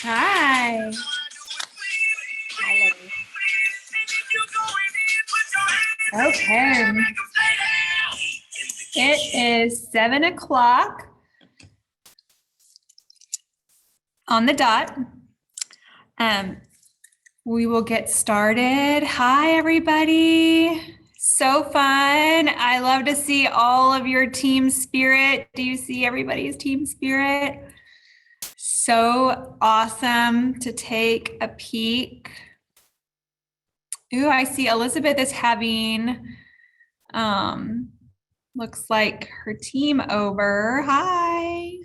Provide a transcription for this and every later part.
Hi. Okay. It is 7 o'clock on the dot. We will get started. Hi, everybody. So fun. I love to see all of your team spirit. Do you see everybody's team spirit? So awesome to take a peek. Ooh, I see Elizabeth is having, looks like her team over. Hi.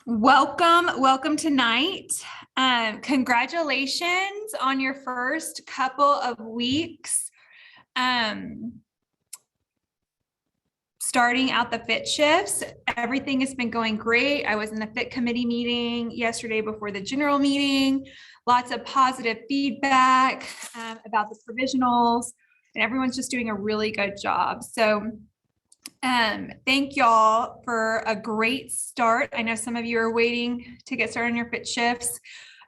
Welcome tonight. Congratulations on your first couple of weeks. Starting out the fit shifts, everything has been going great. I was in the fit committee meeting yesterday before the general meeting. Lots of positive feedback about the provisionals, and everyone's just doing a really good job. So thank y'all for a great start. I know some of you are waiting to get started on your fit shifts.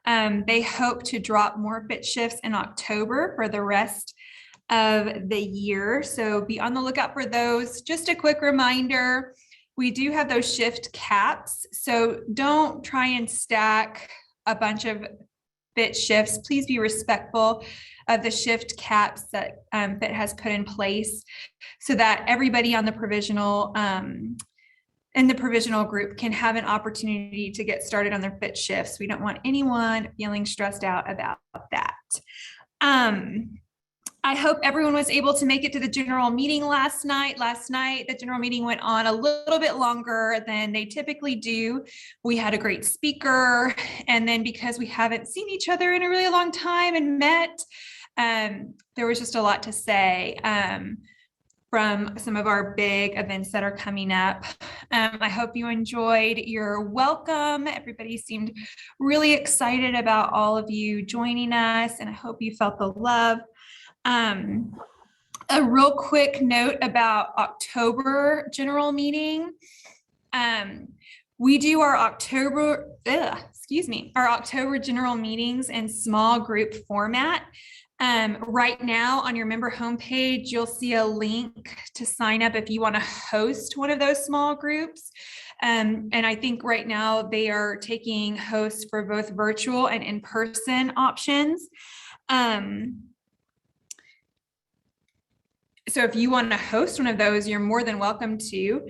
They hope to drop more fit shifts in October for the rest of the year. So be on the lookout for those. Just a quick reminder, we do have those shift caps. So don't try and stack a bunch of fit shifts. Please be respectful of the shift caps that FIT has put in place so that everybody on the provisional in the provisional group can have an opportunity to get started on their fit shifts. We don't want anyone feeling stressed out about that. I hope everyone was able to make it to the general meeting last night. Last night, the general meeting went on a little bit longer than they typically do. We had a great speaker. And then because we haven't seen each other in a really long time and met, there was just a lot to say from some of our big events that are coming up. I hope you enjoyed your welcome. Everybody seemed really excited about all of you joining us, and I hope you felt the love. A real quick note about October general meeting. We do our October general meetings in small group format. Right now on your member homepage, you'll see a link to sign up if you want to host one of those small groups. And I think right now they are taking hosts for both virtual and in-person options. So if you want to host one of those, you're more than welcome to.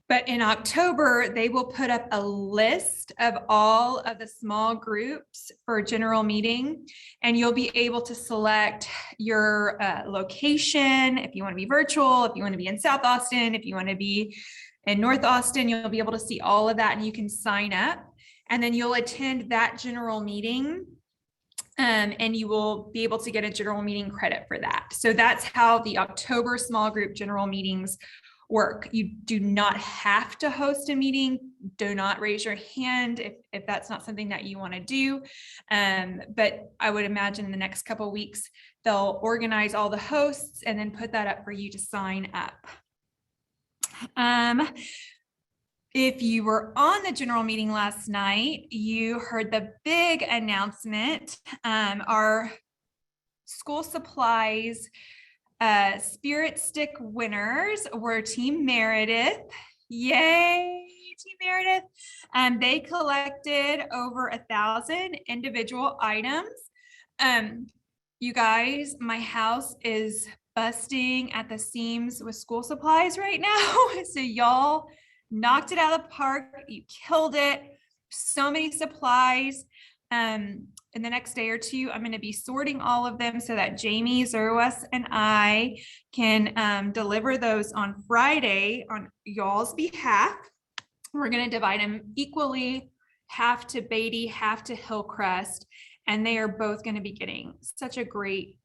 But in October, they will put up a list of all of the small groups for general meeting, and you'll be able to select your location. If you want to be virtual, if you want to be in South Austin, if you want to be in North Austin, you'll be able to see all of that, and you can sign up, and then you'll attend that general meeting. And you will be able to get a general meeting credit for that. So that's how the October small group general meetings work. You do not have to host a meeting. Do not raise your hand if that's not something that you want to do. But I would imagine in the next couple of weeks, they'll organize all the hosts and then put that up for you to sign up. If you were on the general meeting last night, you heard the big announcement. Our school supplies Spirit Stick winners were Team Meredith. Yay, Team Meredith. They collected over 1,000 individual items. You guys, my house is busting at the seams with school supplies right now. So y'all knocked it out of the park. You killed it. So many supplies. In the next day or two, I'm going to be sorting all of them so that Jamie, Zerwas, and I can deliver those on Friday on y'all's behalf. We're going to divide them equally, half to Beatty, half to Hillcrest, and they are both going to be getting such a great,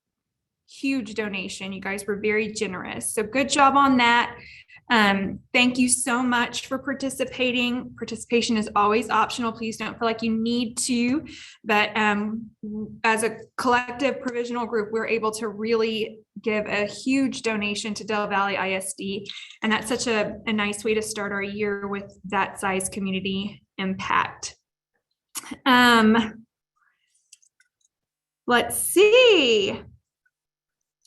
huge donation. You guys were very generous. So good job on that. Thank you so much for participating. Participation is always optional. Please don't feel like you need to, but as a collective provisional group, we're able to really give a huge donation to Del Valley ISD. And that's such a nice way to start our year with that size community impact. Let's see.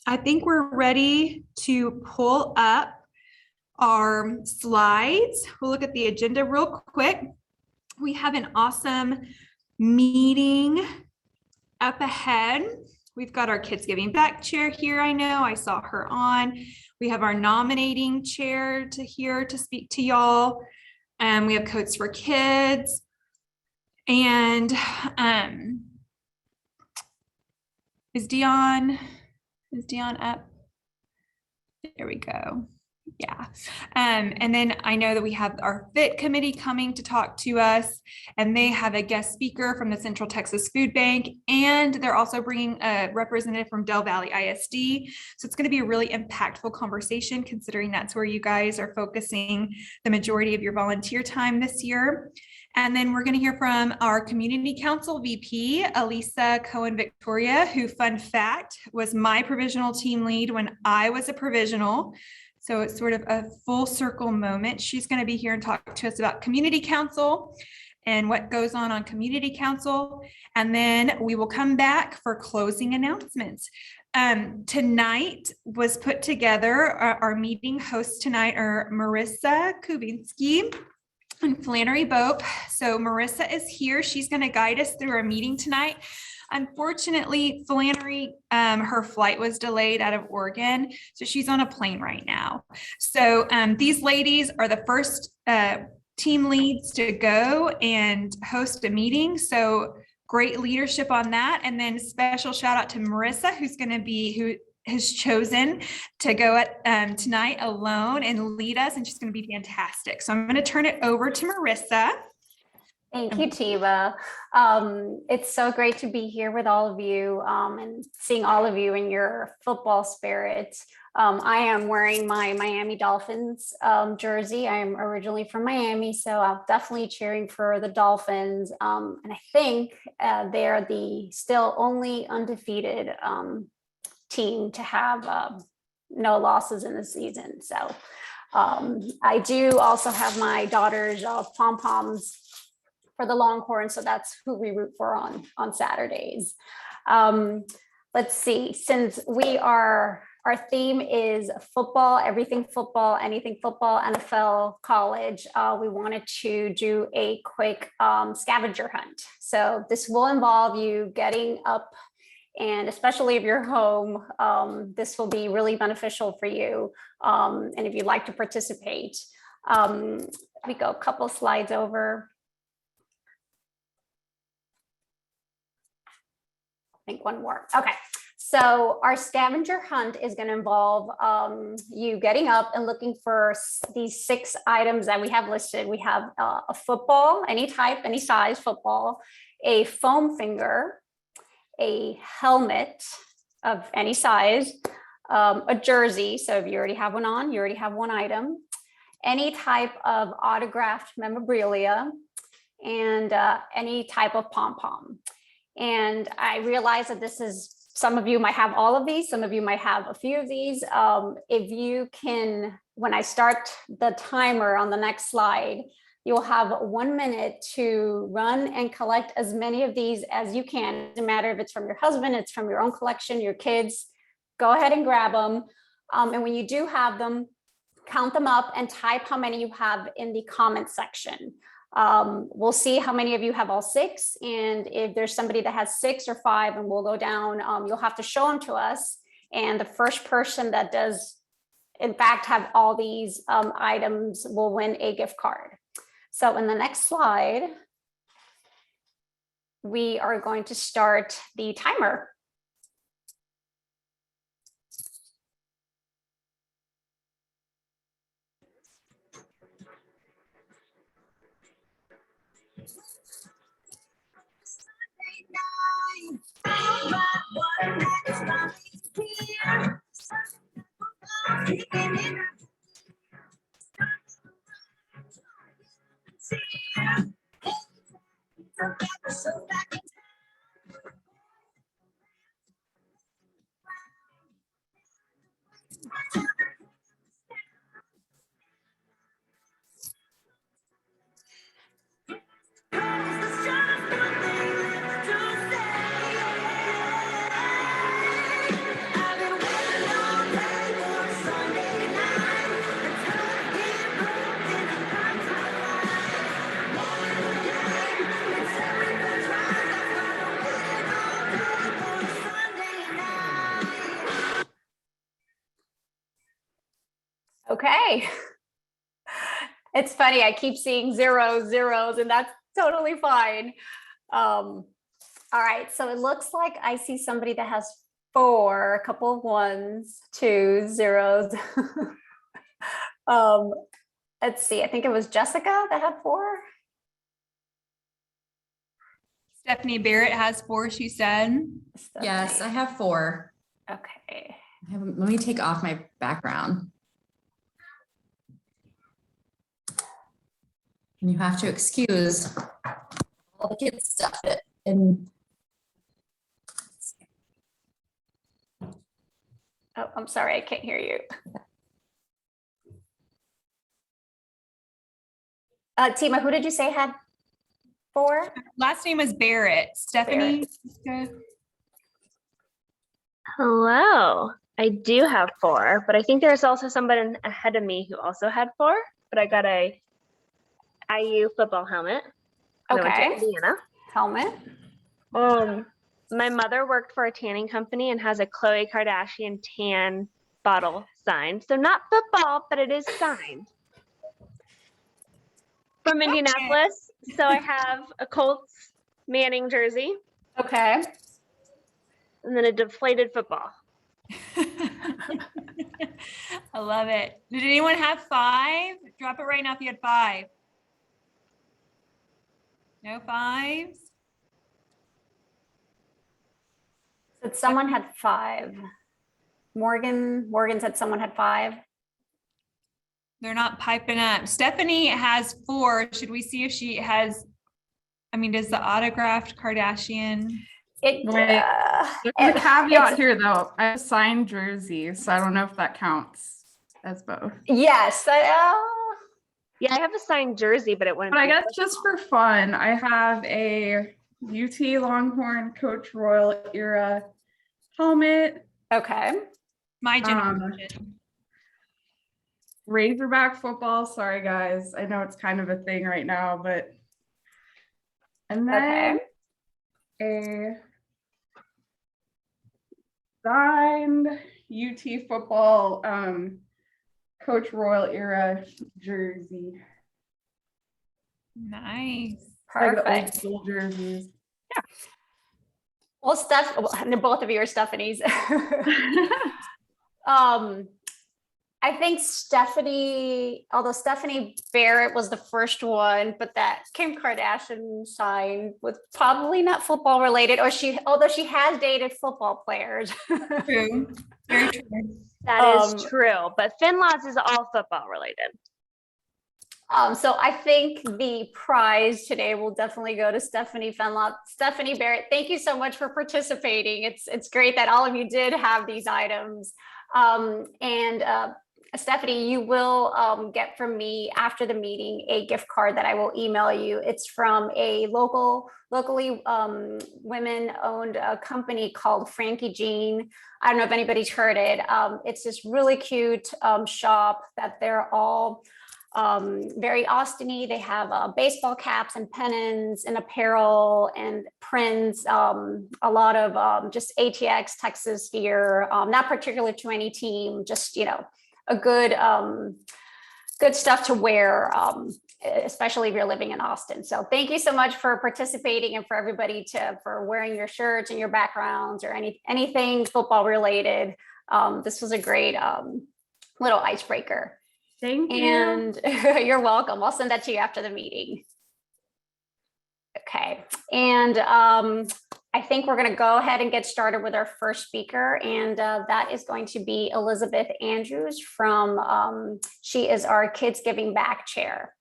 I think we're ready to pull up our slides. We'll look at the agenda real quick. We have an awesome meeting up ahead. We've got our Kids Giving Back chair here. I know I saw her on. We have our nominating chair here to speak to y'all. We have Coats for Kids. And is Dion up? There we go. Yeah. And then I know that we have our FIT committee coming to talk to us, and they have a guest speaker from the Central Texas Food Bank, and they're also bringing a representative from Del Valley ISD. So it's going to be a really impactful conversation, considering that's where you guys are focusing the majority of your volunteer time this year. And then we're going to hear from our Community Council VP, Elisa Cohen-Victoria, who, fun fact, was my provisional team lead when I was a provisional. So it's sort of a full circle moment. She's going to be here and talk to us about Community Council and what goes on Community Council. And then we will come back for closing announcements. Tonight was put together, our meeting hosts tonight are Marissa Kubinski and Flannery Bope. So Marissa is here. She's going to guide us through our meeting tonight. Unfortunately, Flannery, her flight was delayed out of Oregon, so she's on a plane right now. So these ladies are the first team leads to go and host a meeting. So great leadership on that. And then special shout out to Marissa, who has chosen to go tonight alone and lead us, and she's going to be fantastic. So I'm going to turn it over to Marissa. Thank you, Tiva. It's so great to be here with all of you and seeing all of you in your football spirit. I am wearing my Miami Dolphins jersey. I'm originally from Miami, so I'm definitely cheering for the Dolphins. And I think they're the still only undefeated team to have no losses in the season. So I do also have my daughter's pom-poms for the Longhorn, so that's who we root for on Saturdays. Let's see, since our theme is football, everything football, anything football, NFL, college, we wanted to do a quick scavenger hunt. So this will involve you getting up, and especially if you're home, this will be really beneficial for you. And if you'd like to participate, we go a couple slides over. I think one more. Okay, so our scavenger hunt is going to involve you getting up and looking for these 6 items that we have listed. We have a football, any type, any size football, a foam finger, a helmet of any size, a jersey. So if you already have one on, you already have one item, any type of autographed memorabilia, and any type of pom-pom. And I realize that some of you might have all of these, some of you might have a few of these. If you can, when I start the timer on the next slide, you'll have 1 minute to run and collect as many of these as you can. It doesn't matter if it's from your husband, it's from your own collection, your kids, go ahead and grab them. And when you do have them, count them up and type how many you have in the comment section. We'll see how many of you have all 6. And if there's somebody that has 6 or 5 and we'll go down, you'll have to show them to us. And the first person that does, in fact, have all these items will win a gift card. So in the next slide, we are going to start the timer. Okay. It's funny, I keep seeing zeros, and that's totally fine. All right, so it looks like I see somebody that has 4, a couple of 1s, 2s, 0s. Let's see, I think it was Jessica that had 4. Stephanie Barrett has 4, she said. Yes, I have 4. Okay. Let me take off my background. And you have to excuse all the kids stuff and Oh, I'm sorry, I can't hear you. Tima, who did you say had 4? Last name was Barrett. Stephanie. Hello. I do have 4, but I think there's also somebody ahead of me who also had 4, but I got a IU football helmet. I went to Okay. Indiana. Helmet. My mother worked for a tanning company and has a Khloe Kardashian tan bottle signed. So not football, but it is signed. From Indianapolis. So I have a Colts Manning jersey. Okay. And then a deflated football. I love it. Did anyone have 5? Drop it right now if you had 5. No 5s? Said someone had 5. Morgan said someone had 5. They're not piping up. Stephanie has 4. Should we see if she has, does the autographed Kardashian? It, Wait, there's a caveat here though. I have a signed jersey, so I don't know if that counts as both. yes. Yeah, I have a signed jersey, but it wouldn't. But I be guess just for fun, I have a UT Longhorn Coach Royal era helmet, Okay. My generation. Razorback football. Sorry guys, I know it's kind of a thing right now, but and then a signed UT football Coach Royal era jersey. Nice. Like the old Perfect. school jerseys. Well, both of you are Stephanie's. I think Stephanie, although Stephanie Barrett was the first one, but that Kim Kardashian sign was probably not football related, although she has dated football players. True. Very true. That is true, but Finlaw's is all football related. So I think the prize today will definitely go to Stephanie Fenlaw. Stephanie Barrett, thank you so much for participating. It's great that all of you did have these items. Stephanie, you will get from me after the meeting a gift card that I will email you. It's from a locally women-owned company called Frankie Jean. I don't know if anybody's heard it. It's this really cute shop that they're all very Austin-y. They have baseball caps and pennants and apparel and prints, a lot of just ATX, Texas gear, not particular to any team, just, a good stuff to wear, especially if you're living in Austin. So thank you so much for participating and for everybody for wearing your shirts and your backgrounds or anything football related. This was a great little icebreaker. Thank you. And you're welcome. I'll send that to you after the meeting. Okay. And I think we're going to go ahead and get started with our first speaker. And that is going to be Elizabeth Andrews from, she is our Kids Giving Back chair.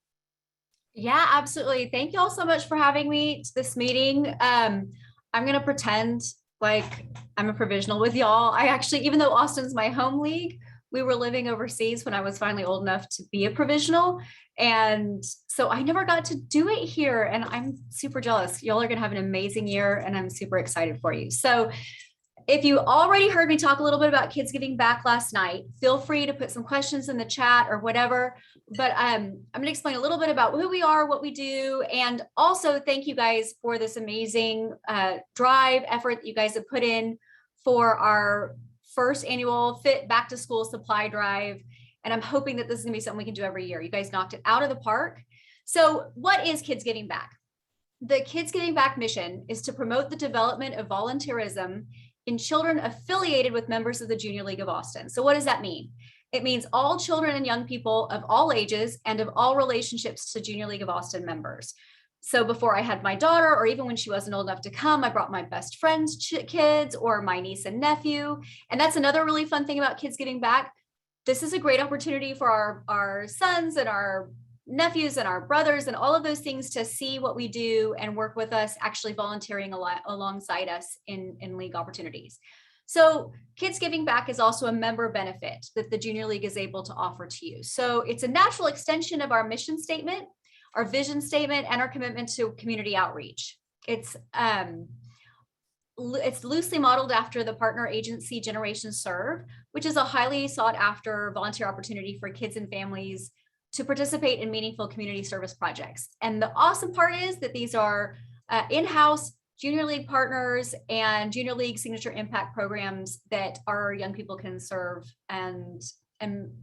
Yeah, absolutely. Thank you all so much for having me to this meeting. I'm going to pretend like I'm a provisional with y'all. I actually, even though Austin's my home league, we were living overseas when I was finally old enough to be a provisional. And so I never got to do it here. And I'm super jealous. Y'all are going to have an amazing year and I'm super excited for you. So if you already heard me talk a little bit about Kids Giving Back last night, feel free to put some questions in the chat or whatever. But I'm going to explain a little bit about who we are, what we do, and also thank you guys for this amazing drive effort that you guys have put in for our first annual Fit Back to School supply drive. And I'm hoping that this is gonna be something we can do every year. You guys knocked it out of the park. So what is Kids Giving Back? The Kids Giving Back mission is to promote the development of volunteerism in children affiliated with members of the Junior League of Austin. So what does that mean? It means all children and young people of all ages and of all relationships to Junior League of Austin members. So before I had my daughter, or even when she wasn't old enough to come, I brought my best friend's kids or my niece and nephew. And that's another really fun thing about Kids Giving Back. This is a great opportunity for our sons and our nephews and our brothers and all of those things to see what we do and work with us, actually volunteering alongside us in league opportunities. So Kids Giving Back is also a member benefit that the Junior League is able to offer to you. So it's a natural extension of our mission statement, our vision statement, and our commitment to community outreach. It's loosely modeled after the partner agency Generation Serve, which is a highly sought after volunteer opportunity for kids and families to participate in meaningful community service projects. And the awesome part is that these are in-house Junior League partners and Junior League signature impact programs that our young people can serve and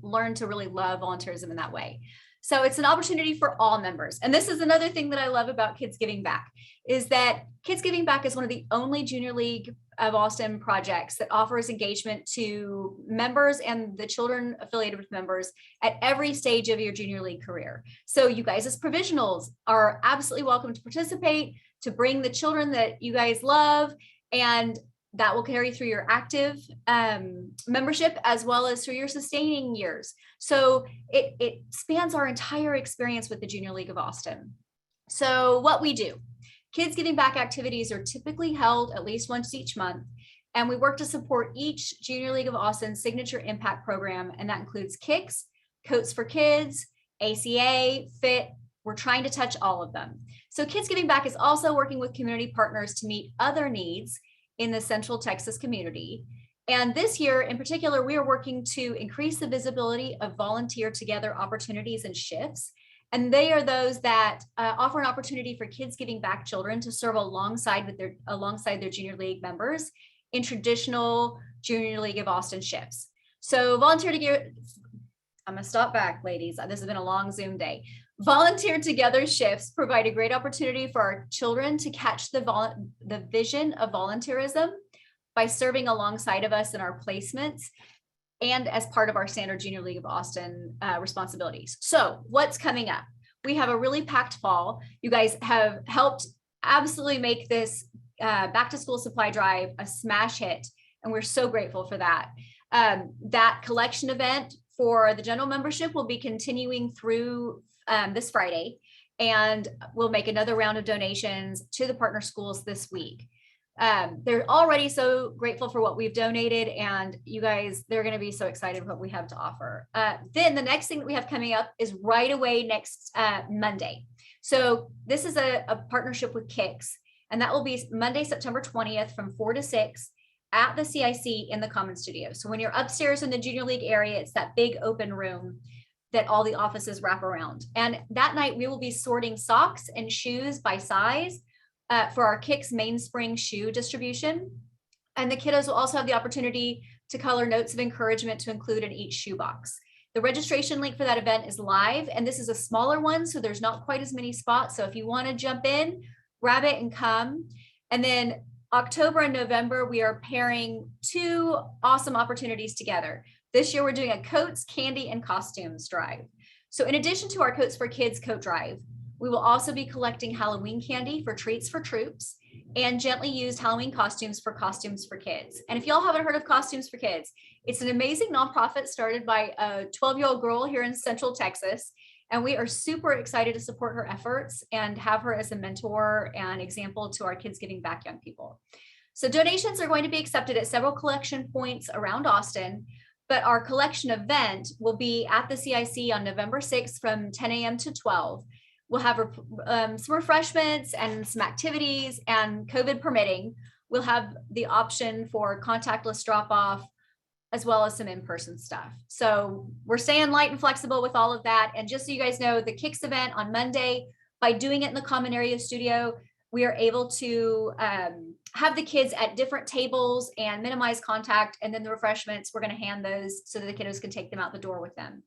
learn to really love volunteerism in that way. So it's an opportunity for all members. And this is another thing that I love about Kids Giving Back, is that Kids Giving Back is one of the only Junior League of Austin projects that offers engagement to members and the children affiliated with members at every stage of your Junior League career. So you guys as provisionals are absolutely welcome to participate, to bring the children that you guys love, and that will carry through your active membership as well as through your sustaining years. So it spans our entire experience with the Junior League of Austin. So what we do, Kids Giving Back activities are typically held at least once each month, and we work to support each Junior League of Austin signature impact program, and that includes Kicks, Coats for Kids, ACA, FIT. We're trying to touch all of them. So Kids Giving Back is also working with community partners to meet other needs in the Central Texas community. And this year in particular, we are working to increase the visibility of volunteer together opportunities and shifts. And they are those that offer an opportunity for Kids Giving Back children to serve alongside their Junior League members in traditional Junior League of Austin shifts. So volunteer together, I'm gonna stop back, ladies. This has been a long Zoom day. Volunteer together shifts provide a great opportunity for our children to catch the vision of volunteerism by serving alongside of us in our placements and as part of our standard Junior League of Austin responsibilities. So what's coming up? We have a really packed fall. You guys have helped absolutely make this back to school supply drive a smash hit, and we're so grateful for that. That collection event for the general membership will be continuing through this Friday, and we'll make another round of donations to the partner schools this week. They're already so grateful for what we've donated, and you guys, they're going to be so excited what we have to offer. Then the next thing that we have coming up is right away next Monday. So this is a partnership with Kicks, and that will be Monday, September 20th from 4 to 6 at the CIC in the Common Studio. So when you're upstairs in the Junior League area, it's that big open room. that all the offices wrap around. And that night we will be sorting socks and shoes by size for our Kicks mainspring shoe distribution. And the kiddos will also have the opportunity to color notes of encouragement to include in each shoebox. The registration link for that event is live, and this is a smaller one, so there's not quite as many spots. So if you want to jump in, grab it and come. And then October and November, we are pairing 2 awesome opportunities together. This year, we're doing a coats, candy, and costumes drive. So in addition to our Coats for Kids coat drive, we will also be collecting Halloween candy for Treats for Troops and gently used Halloween costumes for Costumes for Kids. And if y'all haven't heard of Costumes for Kids, it's an amazing nonprofit started by a 12-year-old girl here in Central Texas. And we are super excited to support her efforts and have her as a mentor and example to our Kids Giving Back young people. So donations are going to be accepted at several collection points around Austin, but our collection event will be at the CIC on November 6th from 10 a.m. to 12. We'll have some refreshments and some activities, and COVID permitting, we'll have the option for contactless drop off as well as some in-person stuff. So we're staying light and flexible with all of that. And just so you guys know, the Kicks event on Monday, by doing it in the common area studio, we are able to have the kids at different tables and minimize contact. And then the refreshments, we're going to hand those so that the kiddos can take them out the door with them.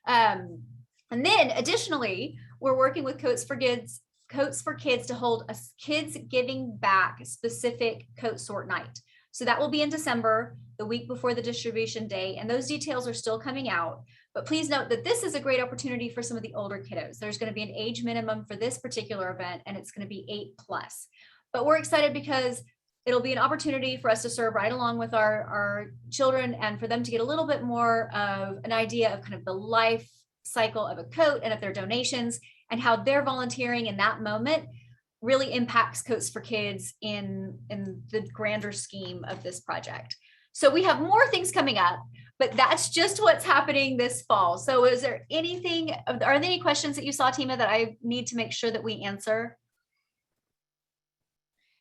And then additionally, we're working with Coats for Kids to hold a Kids Giving Back specific coat sort night. So that will be in December, the week before the distribution day, and those details are still coming out. But please note that this is a great opportunity for some of the older kiddos. There's going to be an age minimum for this particular event, and it's going to be 8+. But we're excited because it'll be an opportunity for us to serve right along with our children and for them to get a little bit more of an idea of kind of the life cycle of a coat and of their donations and how their volunteering in that moment really impacts Coats for Kids in the grander scheme of this project. So we have more things coming up, but that's just what's happening this fall. So is there anything, are there any questions that you saw, Tima, that I need to make sure that we answer?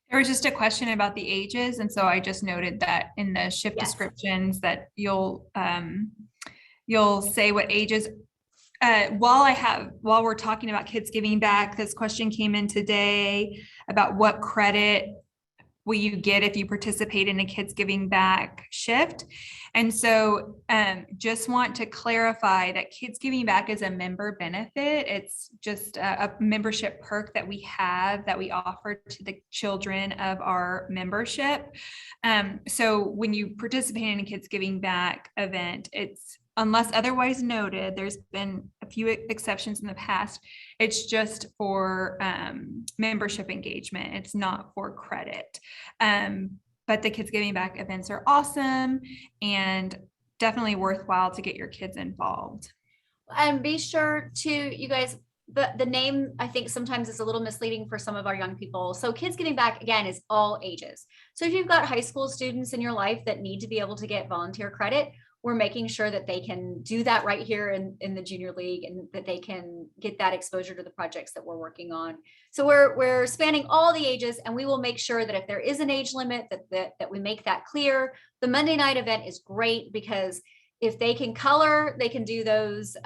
There was just a question about the ages. And so I just noted that in the shift descriptions that you'll say what ages. While we're talking about Kids Giving Back, this question came in today about what credit will you get if you participate in a Kids Giving Back shift. And so just want to clarify that Kids Giving Back is a member benefit. It's just a membership perk that we have that we offer to the children of our membership. So when you participate in a Kids Giving Back event, it's, unless otherwise noted, there's been a few exceptions in the past. It's just for membership engagement. It's not for credit. But the Kids Giving Back events are awesome and definitely worthwhile to get your kids involved. And be sure to, you guys, the name I think sometimes is a little misleading for some of our young people. So Kids Giving Back, again, is all ages. So if you've got high school students in your life that need to be able to get volunteer credit, we're making sure that they can do that right here in the junior league and that they can get that exposure to the projects that we're working on. So we're spanning all the ages, and we will make sure that if there is an age limit that we make that clear. The Monday night event is great because if they can color, they can do those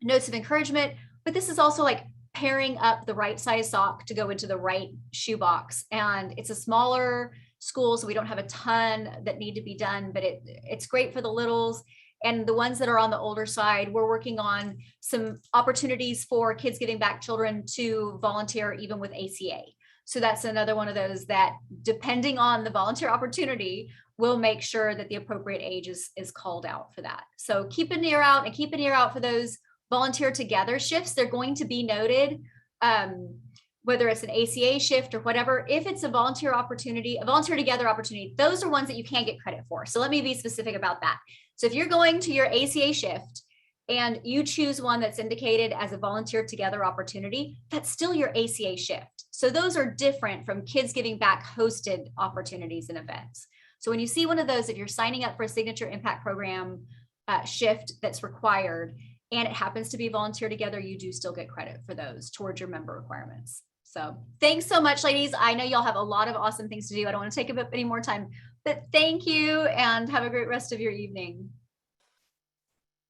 notes of encouragement, but this is also like pairing up the right size sock to go into the right shoebox. And it's a smaller school, so we don't have a ton that need to be done, but it's great for the littles. And the ones that are on the older side, we're working on some opportunities for Kids Giving Back children to volunteer even with ACA. So that's another one of those that, depending on the volunteer opportunity, we'll make sure that the appropriate age is called out for that. So keep an ear out, and keep an ear out for those volunteer together shifts. They're going to be noted. Whether it's an ACA shift or whatever, if it's a volunteer opportunity, a volunteer together opportunity, those are ones that you can't get credit for. So let me be specific about that. So if you're going to your ACA shift and you choose one that's indicated as a volunteer together opportunity, that's still your ACA shift. So those are different from Kids Giving Back hosted opportunities and events. So when you see one of those, if you're signing up for a Signature Impact Program shift that's required, and it happens to be volunteer together, you do still get credit for those towards your member requirements. So thanks so much, ladies. I know y'all have a lot of awesome things to do. I don't want to take up any more time, but thank you and have a great rest of your evening.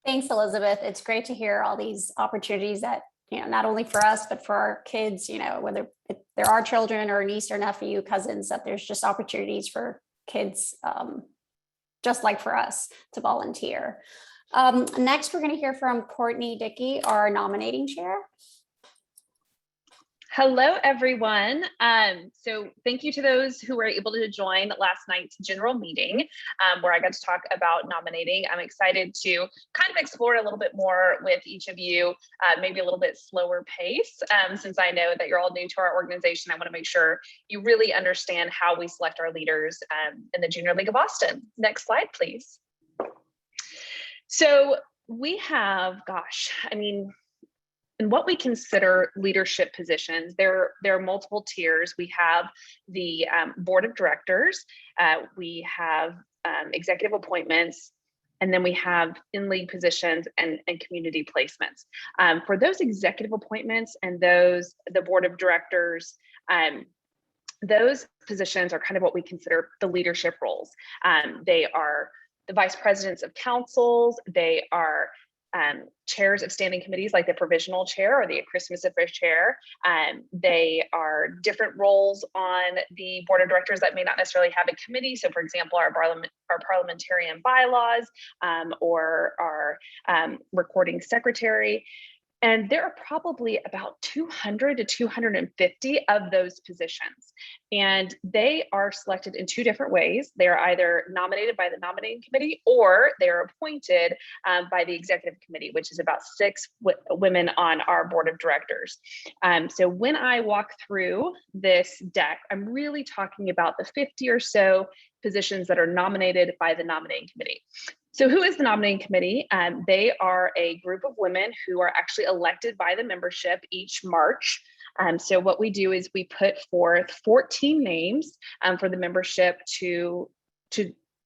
Thanks, Elizabeth. It's great to hear all these opportunities that, not only for us, but for our kids, whether there are children or niece or nephew, cousins, that there's just opportunities for kids, just like for us, to volunteer. Next, we're going to hear from Courtney Dickey, our nominating chair. Hello, everyone. So thank you to those who were able to join last night's general meeting, where I got to talk about nominating. I'm excited to kind of explore a little bit more with each of you, maybe a little bit slower pace, since I know that you're all new to our organization. I want to make sure you really understand how we select our leaders in the Junior League of Austin. Next slide, please. So we have, in what we consider leadership positions, there are multiple tiers. We have the board of directors, we have executive appointments, and then we have in-league positions and community placements. For those executive appointments and the board of directors, those positions are kind of what we consider the leadership roles. They are the vice presidents of councils, they are chairs of standing committees like the provisional chair or the Christmas affairs chair. They are different roles on the board of directors that may not necessarily have a committee. So for example, our parliamentarian bylaws or our recording secretary. And there are probably about 200 to 250 of those positions. And they are selected in two different ways. They are either nominated by the nominating committee or they are appointed by the executive committee, which is about 6 women on our board of directors. So when I walk through this deck, I'm really talking about the 50 or so positions that are nominated by the nominating committee. So who is the nominating committee? They are a group of women who are actually elected by the membership each March. So what we do is we put forth 14 names for the membership to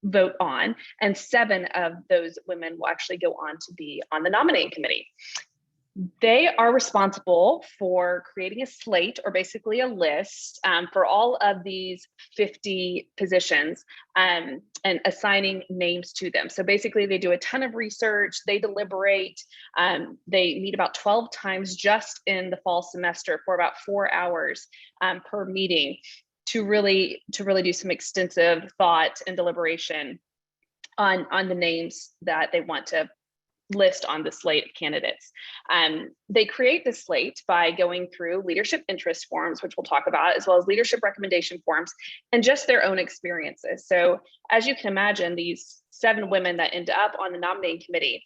vote on, and 7 of those women will actually go on to be on the nominating committee. They are responsible for creating a slate, or basically a list, for all of these 50 positions and assigning names to them. So basically they do a ton of research, they deliberate, they meet about 12 times just in the fall semester for about 4 hours per meeting to really do some extensive thought and deliberation on the names that they want to list on the slate of candidates. They create the slate by going through leadership interest forms, which we'll talk about, as well as leadership recommendation forms and just their own experiences. So as you can imagine, these 7 women that end up on the nominating committee,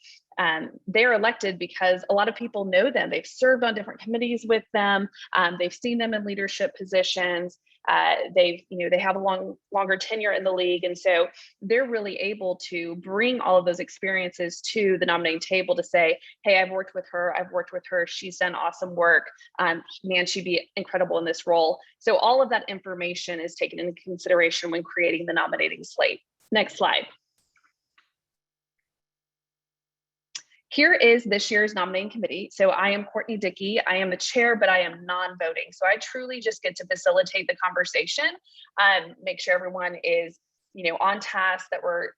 they're elected because a lot of people know them. They've served on different committees with them. They've seen them in leadership positions. They have a longer tenure in the league. And so they're really able to bring all of those experiences to the nominating table to say, hey, I've worked with her. She's done awesome work. Man, she'd be incredible in this role. So all of that information is taken into consideration when creating the nominating slate. Next slide. Here is this year's nominating committee. So I am Courtney Dickey. I am the chair, but I am non-voting. So I truly just get to facilitate the conversation, make sure everyone is, on task, that we're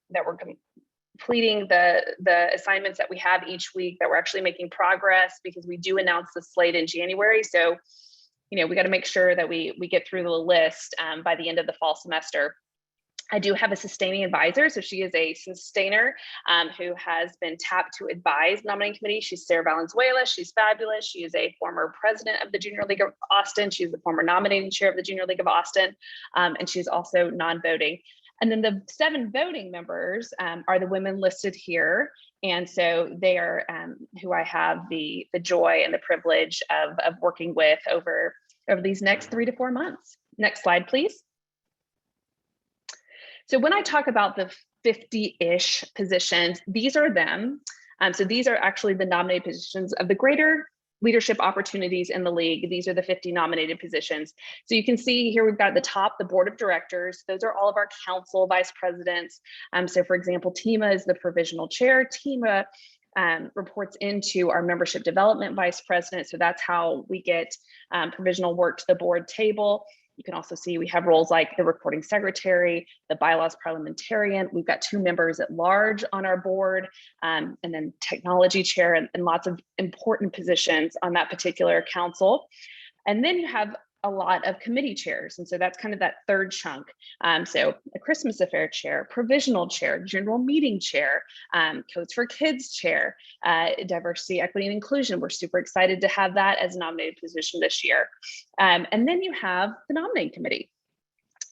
completing the assignments that we have each week, that we're actually making progress, because we do announce the slate in January. So, we got to make sure that we get through the list by the end of the fall semester. I do have a sustaining advisor. So she is a sustainer who has been tapped to advise the nominating committee. She's Sarah Valenzuela. She's fabulous. She is a former president of the Junior League of Austin. She's the former nominating chair of the Junior League of Austin. And she's also non-voting. And then the 7 voting members are the women listed here. And so they are who I have the joy and the privilege of working with over these next 3 to 4 months. Next slide, please. So when I talk about the 50-ish positions, these are them. So these are actually the nominated positions of the greater leadership opportunities in the league. These are the 50 nominated positions. So you can see here, we've got at the top, the board of directors. Those are all of our council vice presidents. So for example, Tima is the provisional chair. Tima reports into our membership development vice president. So that's how we get provisional work to the board table. You can also see we have roles like the recording secretary, the bylaws parliamentarian. We've got 2 members at large on our board, and then technology chair, and lots of important positions on that particular council. And then you have a lot of committee chairs. And so that's kind of that third chunk. So a Christmas affair chair, provisional chair, general meeting chair, Codes for Kids chair, diversity, equity, and inclusion. We're super excited to have that as a nominated position this year. And then you have the nominating committee.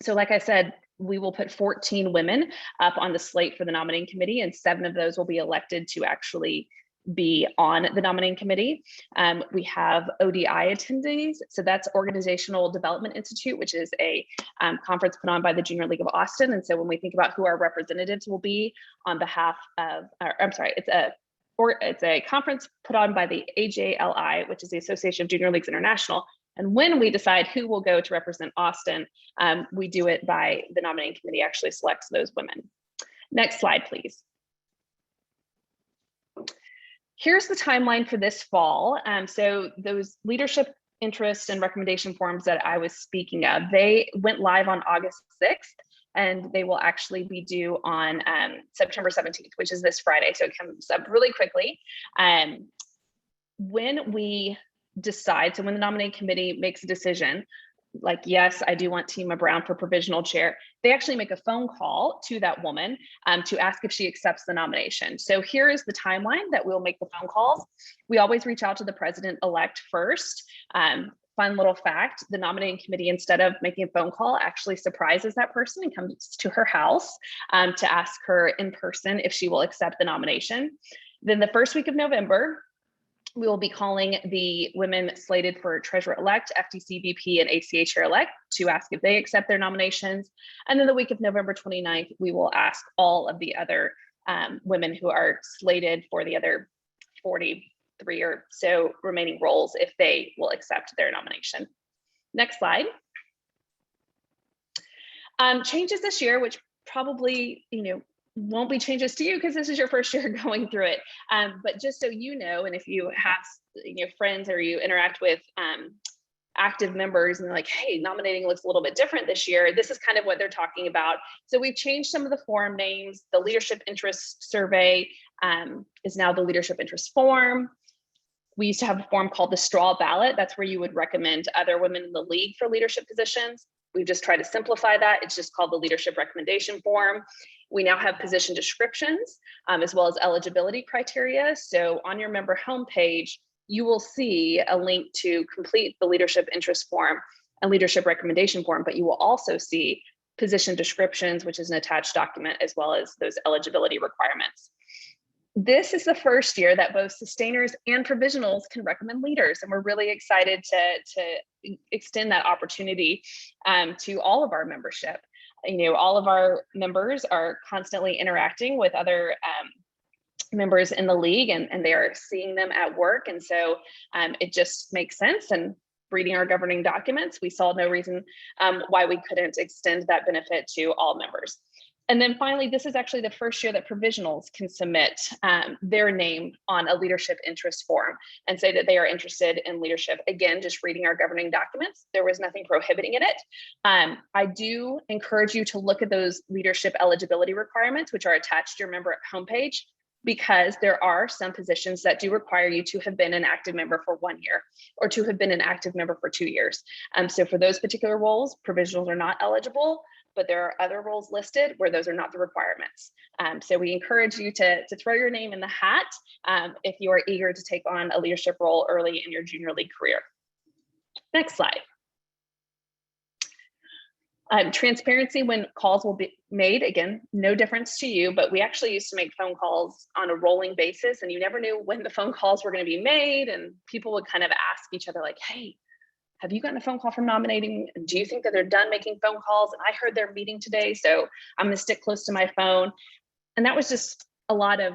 So like I said, we will put 14 women up on the slate for the nominating committee, and 7 of those will be elected to actually be on the nominating committee. We have ODI attendees. So that's Organizational Development Institute, which is a conference put on by the Junior League of Austin. And so when we think about who our representatives will be on behalf of, it's a conference put on by the JLA, which is the Association of Junior Leagues International. And when we decide who will go to represent Austin, we do it by the nominating committee actually selects those women. Next slide, please. Here's the timeline for this fall. So those leadership interest and recommendation forms that I was speaking of, they went live on August 6th, and they will actually be due on September 17th, which is this Friday. So it comes up really quickly. When we decide, so when the nominating committee makes a decision, like, yes, I do want Tima Brown for provisional chair, they actually make a phone call to that woman to ask if she accepts the nomination. So here is the timeline that we'll make the phone calls. We always reach out to the president-elect first. Fun little fact, the nominating committee, instead of making a phone call, actually surprises that person and comes to her house to ask her in person if she will accept the nomination. Then the first week of November, we will be calling the women slated for Treasurer-elect, FTC VP, and ACA Chair-elect to ask if they accept their nominations. And then the week of November 29th, we will ask all of the other women who are slated for the other 43 or so remaining roles if they will accept their nomination. Next slide. Changes this year, which probably, won't be changes to you because this is your first year going through it. But just so you know, and if you have friends or you interact with active members and they're like, hey, nominating looks a little bit different this year, this is kind of what they're talking about. So we've changed some of the form names. The leadership interest survey is now the leadership interest form. We used to have a form called the straw ballot. That's where you would recommend other women in the league for leadership positions. We've just tried to simplify that. It's just called the leadership recommendation form. We now have position descriptions as well as eligibility criteria. So on your member homepage, you will see a link to complete the leadership interest form and leadership recommendation form, but you will also see position descriptions, which is an attached document, as well as those eligibility requirements. This is the first year that both sustainers and provisionals can recommend leaders, and we're really excited to extend that opportunity to all of our membership. All of our members are constantly interacting with other members in the league, and they are seeing them at work, and so it just makes sense. And reading our governing documents, we saw no reason why we couldn't extend that benefit to all members. And then finally, this is actually the first year that provisionals can submit their name on a leadership interest form and say that they are interested in leadership. Again, just reading our governing documents, there was nothing prohibiting it. I do encourage you to look at those leadership eligibility requirements, which are attached to your member homepage, because there are some positions that do require you to have been an active member for 1 year or to have been an active member for 2 years. So for those particular roles, provisionals are not eligible, but there are other roles listed where those are not the requirements. So we encourage you to throw your name in the hat if you are eager to take on a leadership role early in your junior league career. Next slide. Transparency when calls will be made, again, no difference to you, but we actually used to make phone calls on a rolling basis, and you never knew when the phone calls were going to be made, and people would kind of ask each other like, hey, have you gotten a phone call from nominating? Do you think that they're done making phone calls? And I heard they're meeting today, so I'm going to stick close to my phone. And that was just a lot of,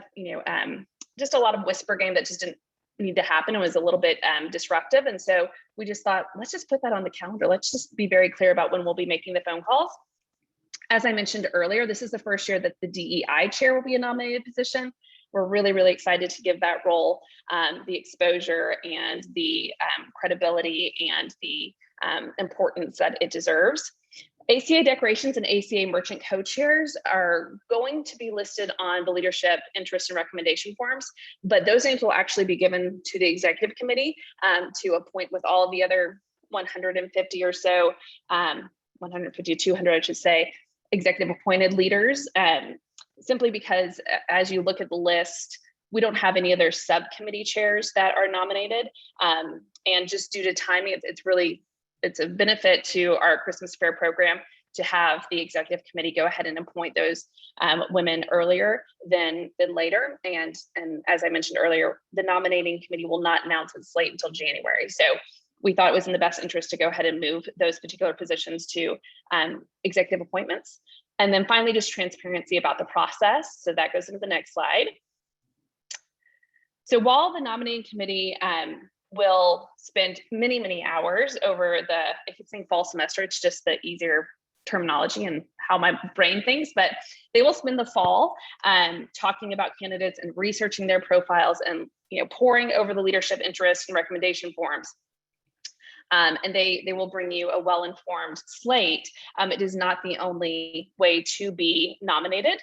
just a lot of whisper game that just didn't need to happen. It was a little bit disruptive. And so we just thought, let's just put that on the calendar. Let's just be very clear about when we'll be making the phone calls. As I mentioned earlier, this is the first year that the DEI chair will be a nominated position. We're really, really excited to give that role the exposure and the credibility and the importance that it deserves. ACA decorations and ACA merchant co-chairs are going to be listed on the leadership interest and recommendation forms, but those names will actually be given to the executive committee to appoint with all of the other 150 or so, 150 to 200, I should say, executive appointed leaders, simply because as you look at the list, we don't have any other subcommittee chairs that are nominated. And just due to timing, it's a benefit to our Christmas Fair program to have the executive committee go ahead and appoint those women earlier than later. And as I mentioned earlier, the nominating committee will not announce its slate until January. So we thought it was in the best interest to go ahead and move those particular positions to executive appointments. And then finally, just transparency about the process. So that goes into the next slide. So while the nominating committee will spend many, many hours over I keep saying fall semester, it's just the easier terminology and how my brain thinks, but they will spend the fall talking about candidates and researching their profiles and poring over the leadership interest and recommendation forms. And they will bring you a well-informed slate. It is not the only way to be nominated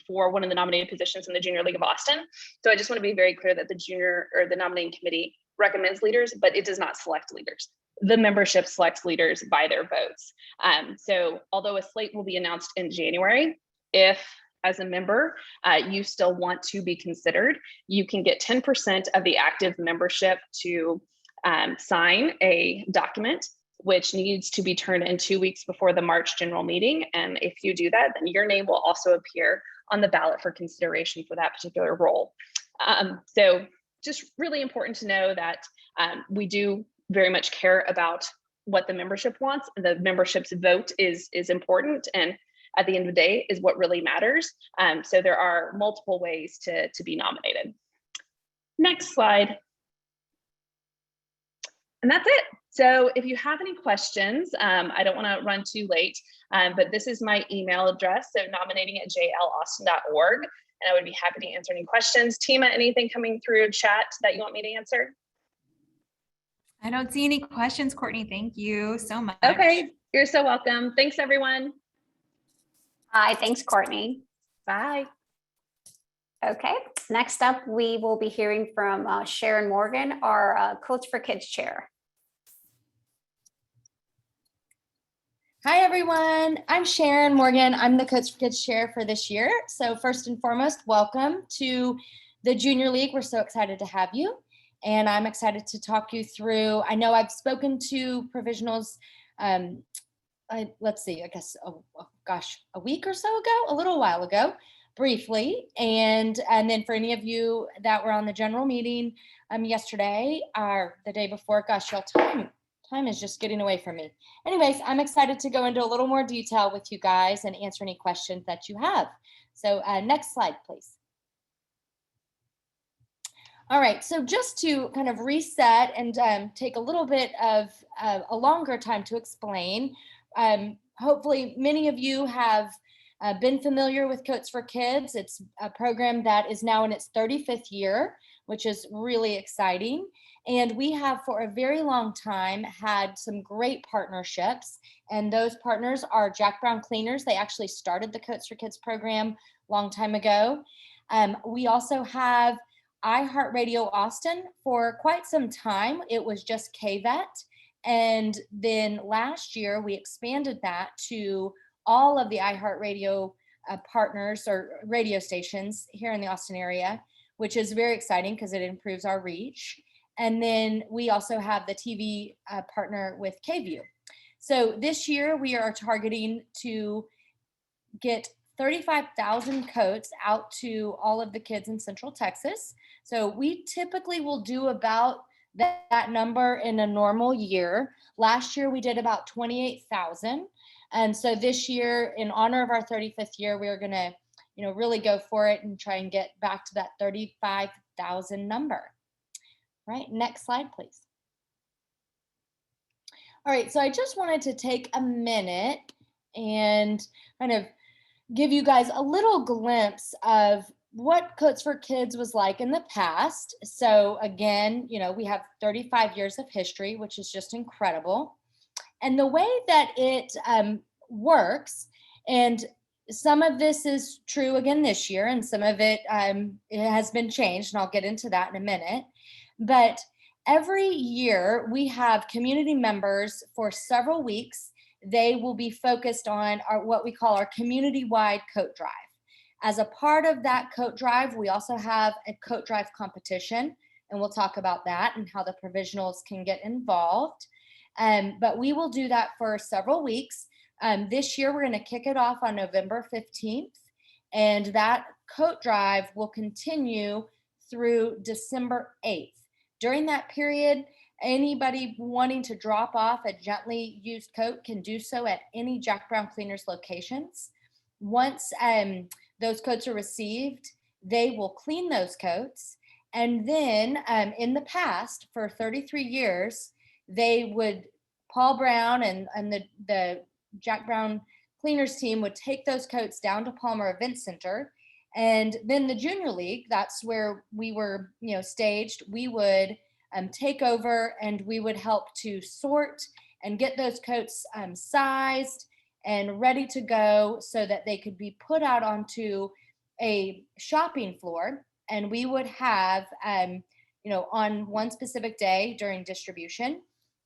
for one of the nominated positions in the Junior League of Austin. So I just want to be very clear that the nominating committee recommends leaders, but it does not select leaders. The membership selects leaders by their votes. So although a slate will be announced in January, if as a member, you still want to be considered, you can get 10% of the active membership to sign a document, which needs to be turned in 2 weeks before the March general meeting. And if you do that, then your name will also appear on the ballot for consideration for that particular role. So just really important to know that we do very much care about what the membership wants. The membership's vote is important, and at the end of the day is what really matters. So there are multiple ways to be nominated. Next slide. And that's it. So if you have any questions, I don't want to run too late, but this is my email address, so nominating@jlaustin.org, and I would be happy to answer any questions. Tima, anything coming through chat that you want me to answer? I don't see any questions, Courtney. Thank you so much. Okay, you're so welcome. Thanks, everyone. Hi, thanks, Courtney. Bye. Okay, next up, we will be hearing from Sharon Morgan, our Coach for Kids chair. Hi, everyone. I'm Sharon Morgan. I'm the Coach for Kids chair for this year. So first and foremost, welcome to the Junior League. We're so excited to have you. And I'm excited to talk you through, I know I've spoken to provisionals, let's see, I guess, a week or so ago, a little while ago, briefly. And then for any of you that were on the general meeting yesterday or the day before, gosh, y'all, time is just getting away from me. Anyways, I'm excited to go into a little more detail with you guys and answer any questions that you have. So next slide, please. All right, so just to kind of reset and take a little bit of a longer time to explain, hopefully many of you have been familiar with Coach for Kids. It's a program that is now in its 35th year, which is really exciting. And we have for a very long time had some great partnerships. And those partners are Jack Brown Cleaners. They actually started the Coach for Kids program a long time ago. We also have iHeartRadio Austin. For quite some time, it was just KVET. And then last year, we expanded that to all of the iHeartRadio partners or radio stations here in the Austin area, which is very exciting because it improves our reach. And then we also have the TV partner with KView. So this year we are targeting to get 35,000 coats out to all of the kids in Central Texas. So we typically will do about that number in a normal year. Last year we did about 28,000. And so this year, in honor of our 35th year, we're gonna, really go for it and try and get back to that 35,000 number. Right, next slide, please. All right, so I just wanted to take a minute and kind of give you guys a little glimpse of what Coats for Kids was like in the past. So again, we have 35 years of history, which is just incredible. And the way that it works, and some of this is true again this year, and some of it has been changed, and I'll get into that in a minute. But every year we have community members for several weeks. They will be focused on what we call our community-wide coat drive. As a part of that coat drive, we also have a coat drive competition, and we'll talk about that and how the provisionals can get involved. But we will do that for several weeks. This year, we're going to kick it off on November 15th, and that coat drive will continue through December 8th. During that period, anybody wanting to drop off a gently used coat can do so at any Jack Brown Cleaners locations. Once those coats are received, they will clean those coats. And then in the past, for 33 years, Paul Brown and the Jack Brown Cleaners team would take those coats down to Palmer Event Center. And then the Junior League, that's where we were, staged, we would take over, and we would help to sort and get those coats sized and ready to go so that they could be put out onto a shopping floor. And we would have, on one specific day during distribution,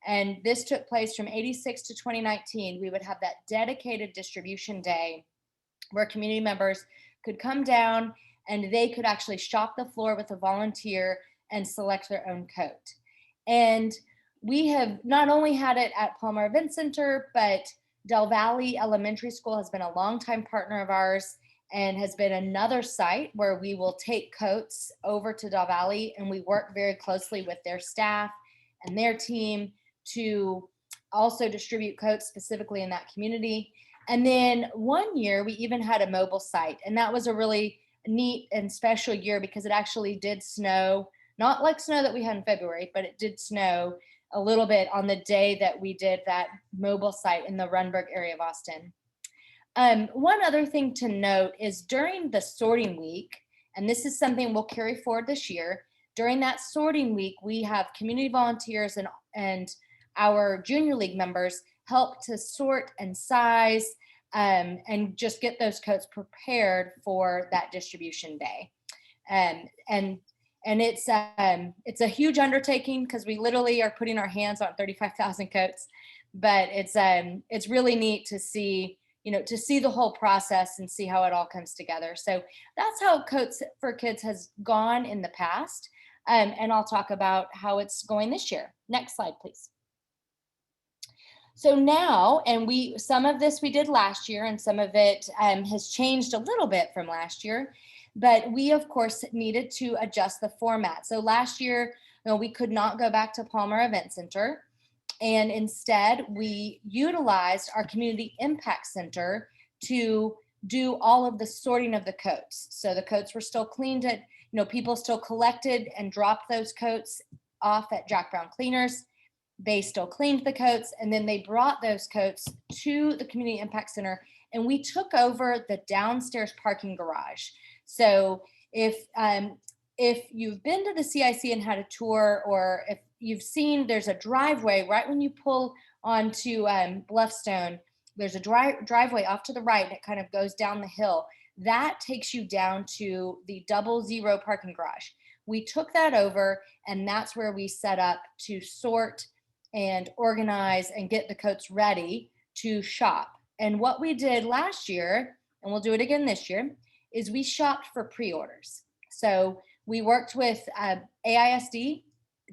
and this took place from 86 to 2019, we would have that dedicated distribution day where community members could come down and they could actually shop the floor with a volunteer and select their own coat. And we have not only had it at Palmer Event Center, but Del Valley Elementary School has been a longtime partner of ours and has been another site where we will take coats over to Del Valley, and we work very closely with their staff and their team to also distribute coats specifically in that community. And then one year we even had a mobile site, and that was a really neat and special year because it actually did snow, not like snow that we had in February, but it did snow a little bit on the day that we did that mobile site in the Runberg area of Austin. One other thing to note is during the sorting week, and this is something we'll carry forward this year, during that sorting week, we have community volunteers and our Junior League members help to sort and size and just get those coats prepared for that distribution day. And it's a huge undertaking because we literally are putting our hands on 35,000 coats, but it's really neat to see, to see the whole process and see how it all comes together. So that's how Coats for Kids has gone in the past. And I'll talk about how it's going this year. Next slide, please. So now, and some of this we did last year, and some of it has changed a little bit from last year, but we of course needed to adjust the format. So last year, we could not go back to Palmer Event Center, and instead we utilized our Community Impact Center to do all of the sorting of the coats. So the coats were still cleaned at, people still collected and dropped those coats off at Jack Brown Cleaners. They still cleaned the coats, and then they brought those coats to the Community Impact Center, and we took over the downstairs parking garage. So if you've been to the CIC and had a tour, or if you've seen, there's a driveway right when you pull onto Bluffstone, there's a driveway off to the right, and it kind of goes down the hill. That takes you down to the 00 parking garage. We took that over, and that's where we set up to sort and organize and get the coats ready to shop. And what we did last year, and we'll do it again this year, is we shopped for pre-orders. So we worked with AISD,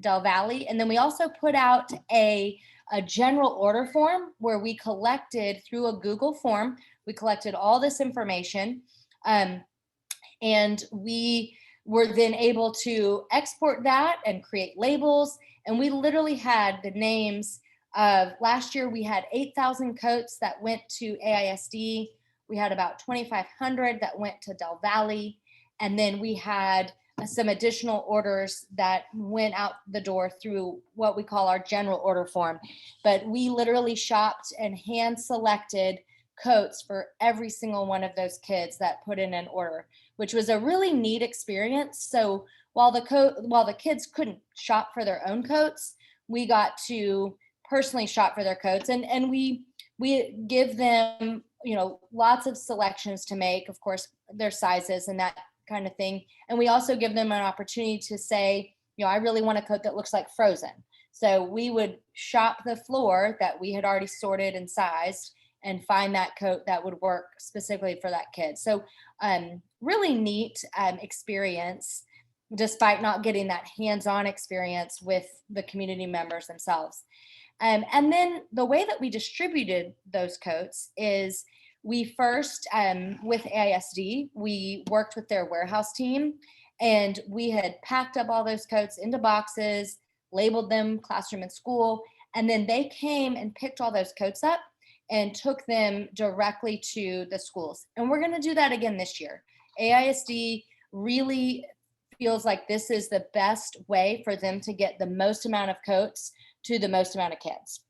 Del Valley, and then we also put out a general order form where we collected through a Google form, we collected all this information, and we were then able to export that and create labels. And we literally had the names of, last year we had 8,000 coats that went to AISD. We had about 2,500 that went to Del Valley. And then we had some additional orders that went out the door through what we call our general order form. But we literally shopped and hand selected coats for every single one of those kids that put in an order. which was a really neat experience. So while the kids couldn't shop for their own coats, we got to personally shop for their coats, and we give them, lots of selections to make, of course, their sizes and that kind of thing. And we also give them an opportunity to say, I really want a coat that looks like Frozen. So we would shop the floor that we had already sorted and sized and find that coat that would work specifically for that kid. So really neat experience, despite not getting that hands-on experience with the community members themselves. And then the way that we distributed those coats is we first, with AISD, we worked with their warehouse team, and we had packed up all those coats into boxes, labeled them classroom and school, and then they came and picked all those coats up and took them directly to the schools. And we're going to do that again this year. AISD really feels like this is the best way for them to get the most amount of coats to the most amount of kids.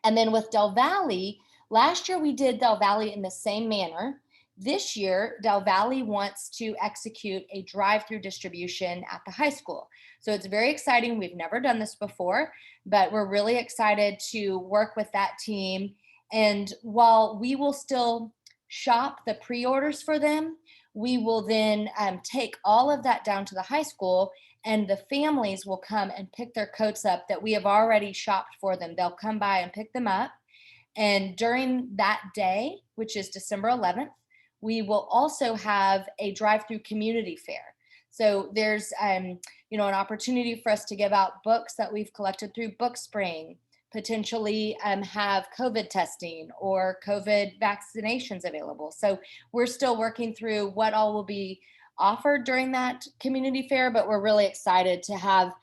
And then with Del Valle, last year we did Del Valle in the same manner. This year, Del Valle wants to execute a drive-through distribution at the high school. So it's very exciting. We've never done this before, but we're really excited to work with that team. And while we will still shop the pre-orders for them, we will then take all of that down to the high school, and the families will come and pick their coats up that we have already shopped for them. They'll come by and pick them up. And during that day, which is December 11th, we will also have a drive-through community fair. So there's, an opportunity for us to give out books that we've collected through Book Spring, potentially have COVID testing or COVID vaccinations available. So we're still working through what all will be offered during that community fair, but we're really excited to have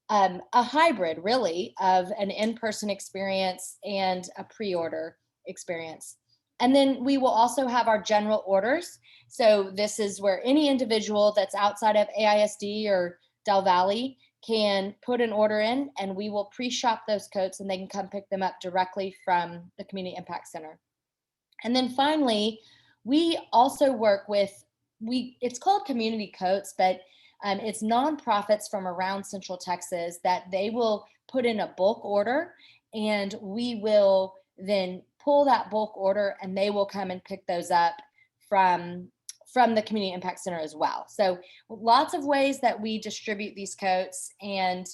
a hybrid, really, of an in-person experience and a pre-order experience. And then we will also have our general orders. So this is where any individual that's outside of AISD or Del Valle can put an order in, and we will pre-shop those coats and they can come pick them up directly from the Community Impact Center. And then finally, we also work with, it's called Community Coats, but it's nonprofits from around Central Texas that they will put in a bulk order, and we will then pull that bulk order and they will come and pick those up from the Community Impact Center as well. So lots of ways that we distribute these coats. And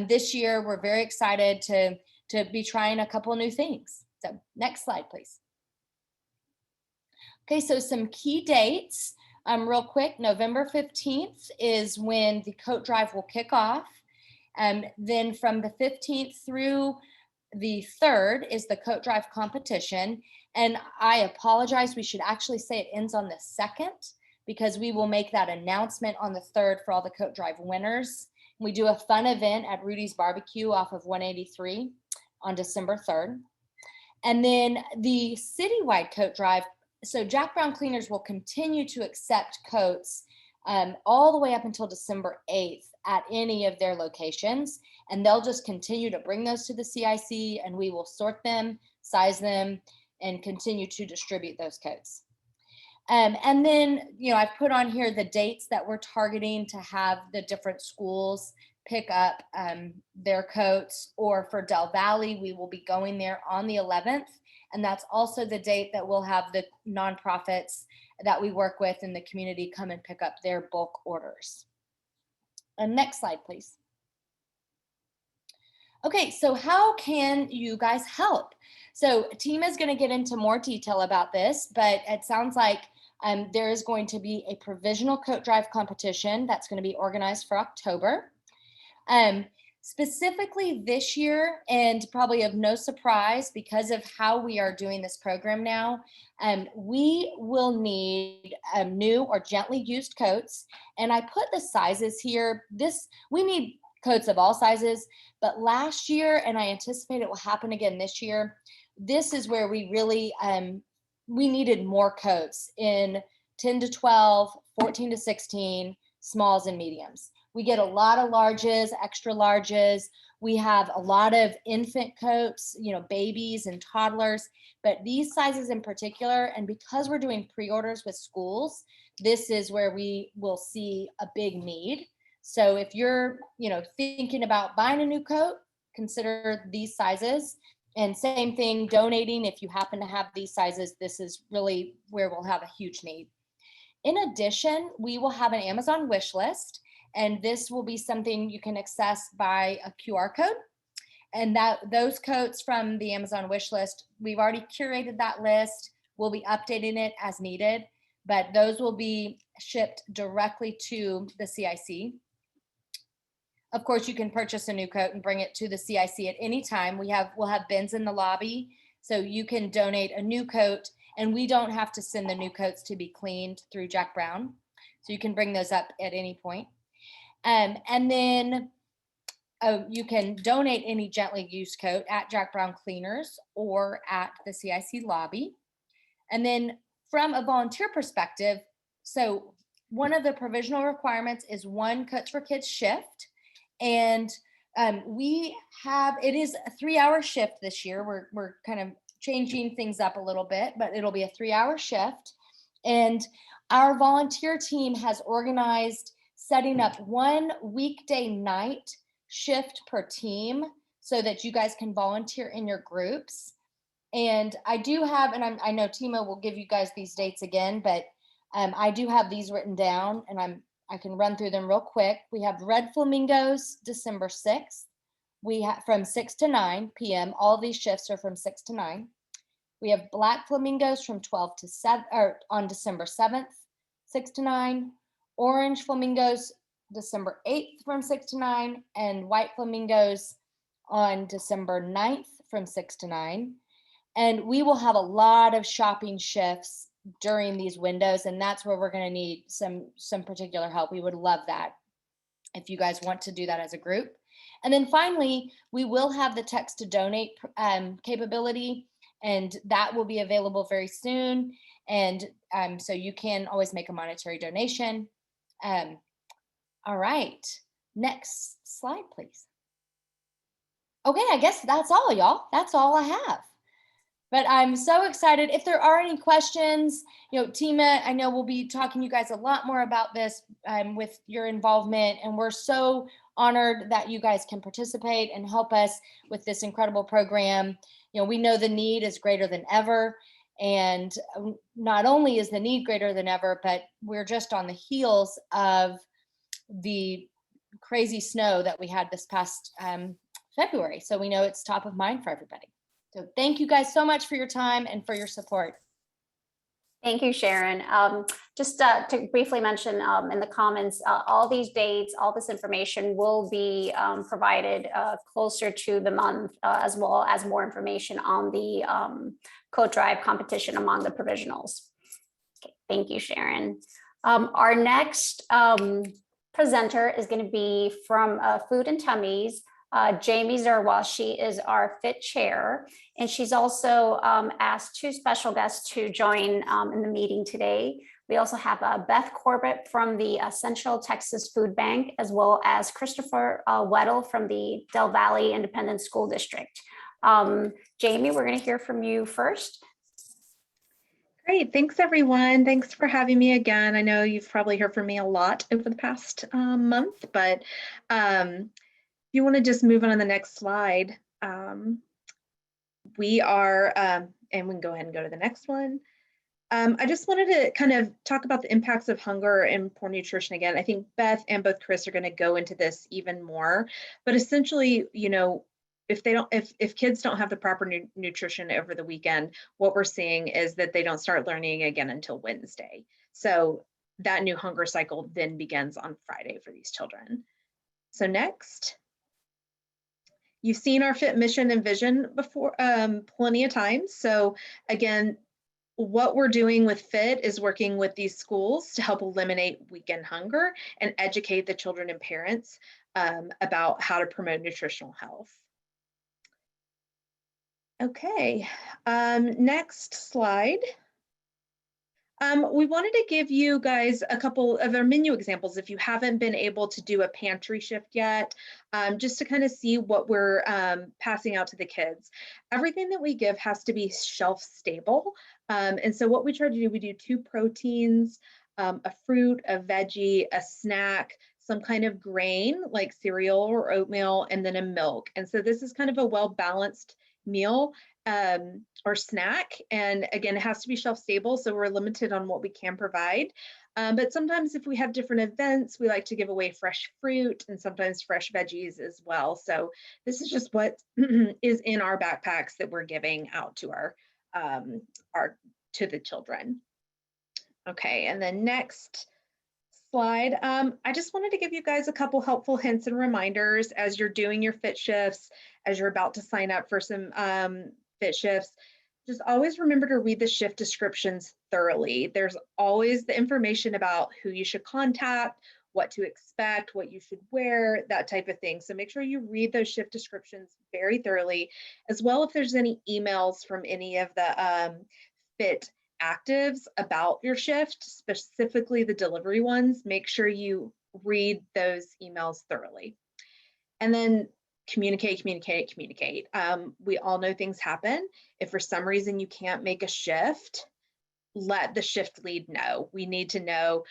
this year we're very excited to be trying a couple of new things. So next slide, please. Okay, so some key dates. Real quick, November 15th is when the coat drive will kick off. Then from the 15th through the 3rd is the coat drive competition. And I apologize, we should actually say it ends on the 2nd, because we will make that announcement on the 3rd for all the coat drive winners. We do a fun event at Rudy's Barbecue off of 183 on December 3rd. And then the citywide coat drive, so Jack Brown Cleaners will continue to accept coats all the way up until December 8th at any of their locations. And they'll just continue to bring those to the CIC, and we will sort them, size them, and continue to distribute those coats. And then, I've put on here the dates that we're targeting to have the different schools pick up their coats. Or for Del Valle, we will be going there on the 11th. And that's also the date that we'll have the nonprofits that we work with in the community come and pick up their bulk orders. Next slide, please. Okay, so how can you guys help? So Tima is going to get into more detail about this, but it sounds like there is going to be a provisional coat drive competition that's going to be organized for October. Specifically this year, and probably of no surprise because of how we are doing this program now, we will need new or gently used coats. And I put the sizes here. We need coats of all sizes, but last year, and I anticipate it will happen again this year, this is where we really, we needed more coats in 10 to 12, 14 to 16, smalls and mediums. We get a lot of larges, extra larges. We have a lot of infant coats, babies and toddlers, but these sizes in particular, and because we're doing pre-orders with schools, this is where we will see a big need. So if you're, thinking about buying a new coat, consider these sizes. And same thing, donating, if you happen to have these sizes, this is really where we'll have a huge need. In addition, we will have an Amazon wish list, and this will be something you can access by a QR code. And those coats from the Amazon wish list, we've already curated that list. We'll be updating it as needed, but those will be shipped directly to the CIC. Of course, you can purchase a new coat and bring it to the CIC at any time. We'll have bins in the lobby, so you can donate a new coat, and we don't have to send the new coats to be cleaned through Jack Brown. So you can bring those up at any point. And then you can donate any gently used coat at Jack Brown Cleaners or at the CIC lobby. And then from a volunteer perspective, so one of the provisional requirements is 1 Coats for Kids shift. And it is a 3-hour shift this year. We're kind of changing things up a little bit, but it'll be a 3-hour shift. And our volunteer team has organized setting up 1 weekday night shift per team so that you guys can volunteer in your groups. And I do have, and I know Tima will give you guys these dates again, but I do have these written down, and I can run through them real quick. We have Red Flamingos, December 6th. We have from 6 to 9 p.m. All these shifts are from 6 to 9. We have Black Flamingos from 12 to 7, or on December 7th, 6 to 9. Orange Flamingos, December 8th from 6 to 9. And White Flamingos on December 9th from 6 to 9. And we will have a lot of shopping shifts during these windows, and that's where we're going to need some particular help. We would love that if you guys want to do that as a group. And then finally, we will have the text to donate capability, and that will be available very soon. And so you can always make a monetary donation. All right, next slide, please. Okay, I guess that's all, y'all. That's all I have. But I'm so excited. If there are any questions, Tima, I know we'll be talking to you guys a lot more about this with your involvement. And we're so honored that you guys can participate and help us with this incredible program. We know the need is greater than ever. And not only is the need greater than ever, but we're just on the heels of the crazy snow that we had this past February. So we know it's top of mind for everybody. So thank you guys so much for your time and for your support. Thank you, Sharon. Just to briefly mention in the comments, all these dates, all this information will be provided closer to the month, as well as more information on the coat drive competition among the provisionals. Okay, thank you, Sharon. Our next presenter is going to be from Food and Tummies. Jamie Zerwa. She is our FIT chair, and she's also asked 2 special guests to join in the meeting today. We also have Beth Corbett from the Central Texas Food Bank, as well as Christopher Weddle from the Del Valle Independent School District. Jamie, we're going to hear from you first. Great, thanks everyone. Thanks for having me again. I know you've probably heard from me a lot over the past month, but if you want to just move on to the next slide, we are, and we can go ahead and go to the next one. I just wanted to kind of talk about the impacts of hunger and poor nutrition again. I think Beth and both Chris are going to go into this even more, but essentially, if kids don't have the proper nutrition over the weekend, what we're seeing is that they don't start learning again until Wednesday. So that new hunger cycle then begins on Friday for these children. So next. You've seen our FIT mission and vision before plenty of times. So again, what we're doing with FIT is working with these schools to help eliminate weekend hunger and educate the children and parents about how to promote nutritional health. Okay, next slide. We wanted to give you guys a couple of our menu examples if you haven't been able to do a pantry shift yet, just to kind of see what we're passing out to the kids. Everything that we give has to be shelf stable. And so what we try to do, we do 2 proteins, a fruit, a veggie, a snack, some kind of grain like cereal or oatmeal, and then a milk. And so this is kind of a well-balanced meal or snack. And again, it has to be shelf stable, so we're limited on what we can provide. But sometimes if we have different events, we like to give away fresh fruit and sometimes fresh veggies as well. So this is just what is in our backpacks that we're giving out to our to the children. Okay, and then next slide. I just wanted to give you guys a couple helpful hints and reminders as you're doing your fit shifts, as you're about to sign up for some fit shifts. Just always remember to read the shift descriptions thoroughly. There's always the information about who you should contact, what to expect, what you should wear, that type of thing. So make sure you read those shift descriptions very thoroughly, as well if there's any emails from any of the fit actives about your shift, specifically the delivery ones, make sure you read those emails thoroughly. And then communicate. We all know things happen. If for some reason you can't make a shift, let the shift lead know. We need to know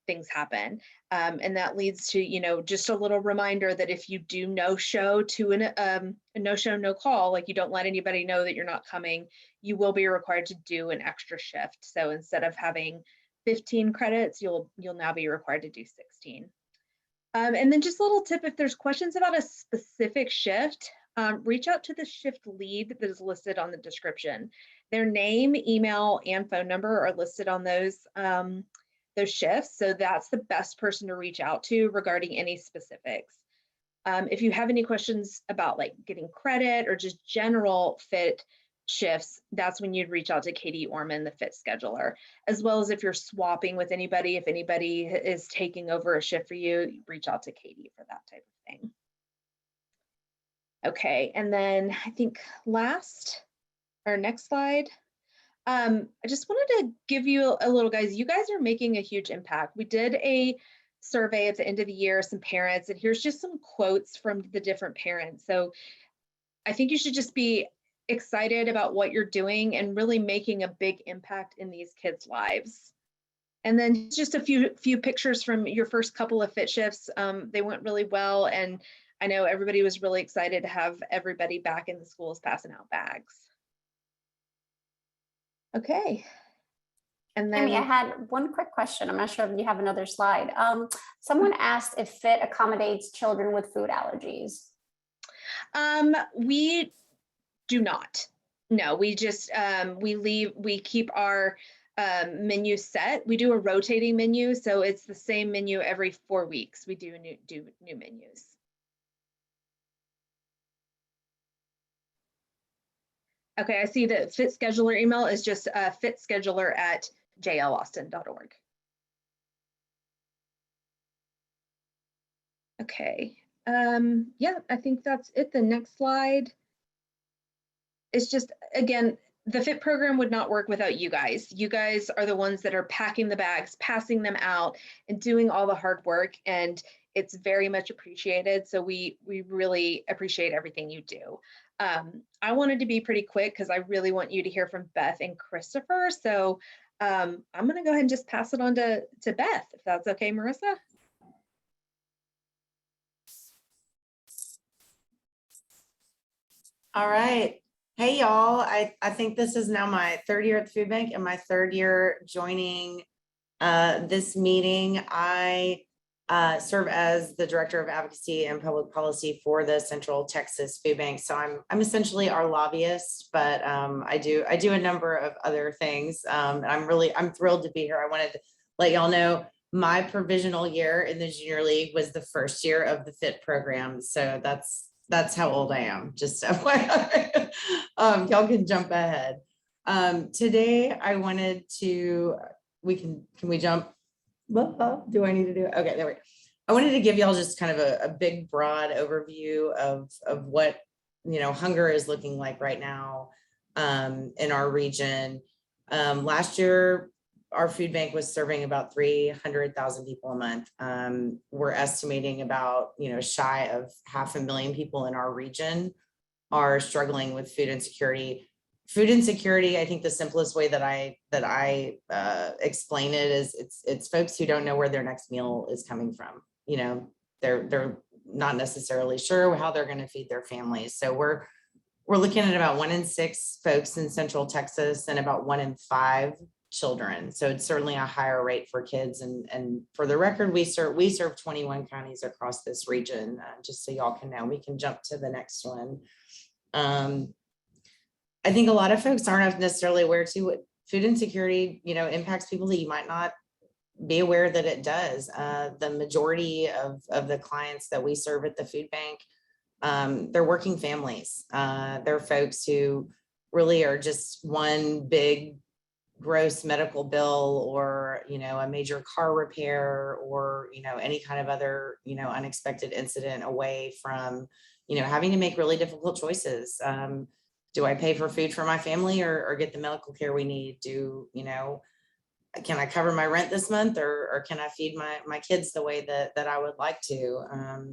things happen. And that leads to, you know, just a little reminder that if you do no show to a no show, no call, like you don't let anybody know that you're not coming, you will be required to do an extra shift. So instead of having 15 credits, you'll now be required to do 16. And then just a little tip, if there's questions about a specific shift, reach out to the shift lead that is listed on the description. Their name, email, and phone number are listed on those shifts. So that's the best person to reach out to regarding any specifics. If you have any questions about like getting credit or just general fit shifts, that's when you'd reach out to Katie Orman, the fit scheduler, as well as if you're swapping with anybody, if anybody is taking over a shift for you, reach out to Katie for that type of thing. Okay, and then I think next slide. I just wanted to give you a little, guys, you guys are making a huge impact. We did a survey at the end of the year, some parents, and here's just some quotes from the different parents. So I think you should just be excited about what you're doing and really making a big impact in these kids' lives. And then just a few pictures from your first couple of fit shifts. They went really well, and I know everybody was really excited to have everybody back in the schools passing out bags. Okay. And then Amy, I had one quick question. I'm not sure if you have another slide. Someone asked if FIT accommodates children with food allergies. We do not. No, we just we keep our menu set. We do a rotating menu, so it's the same menu every 4 weeks. We do new menus. Okay, I see the fit scheduler email is just fitscheduler@jlaustin.org. Okay, yeah, I think that's it. The next slide is just, again, the FIT program would not work without you guys. You guys are the ones that are packing the bags, passing them out, and doing all the hard work, and it's very much appreciated. So we really appreciate everything you do. I wanted to be pretty quick because I really want you to hear from Beth and Christopher. So I'm going to go ahead and just pass it on to Beth, if that's okay, Marissa. All right. Hey, y'all. I think this is now my 3rd year at the food bank and my 3rd year joining this meeting. I serve as the Director of Advocacy and Public Policy for the Central Texas Food Bank. So I'm essentially our lobbyist, but I do a number of other things. And I'm thrilled to be here. I wanted to let y'all know my provisional year in the junior league was the 1st year of the FIT program. So that's how old I am, just FYI. Y'all can jump ahead. Today I wanted to, can we jump? Do I need to do it? Okay, there we go. I wanted to give y'all just kind of a big, broad overview of what, hunger is looking like right now in our region. Last year, our food bank was serving about 300,000 people a month. We're estimating about, shy of 500,000 people in our region are struggling with food insecurity. Food insecurity, I think the simplest way that I explain it is it's folks who don't know where their next meal is coming from. They're not necessarily sure how they're going to feed their families. So we're looking at about 1 in 6 folks in Central Texas and about 1 in 5 children. So it's certainly a higher rate for kids. And for the record, we serve 21 counties across this region, just so y'all can know. We can jump to the next one. I think a lot of folks aren't necessarily aware too what food insecurity, impacts people that you might not be aware that it does. The majority of the clients that we serve at the food bank, they're working families. They're folks who really are just one big gross medical bill or, a major car repair or, any kind of other, unexpected incident away from, having to make really difficult choices. Do I pay for food for my family or get the medical care we need? Can I cover my rent this month or can I feed my kids the way that I would like to?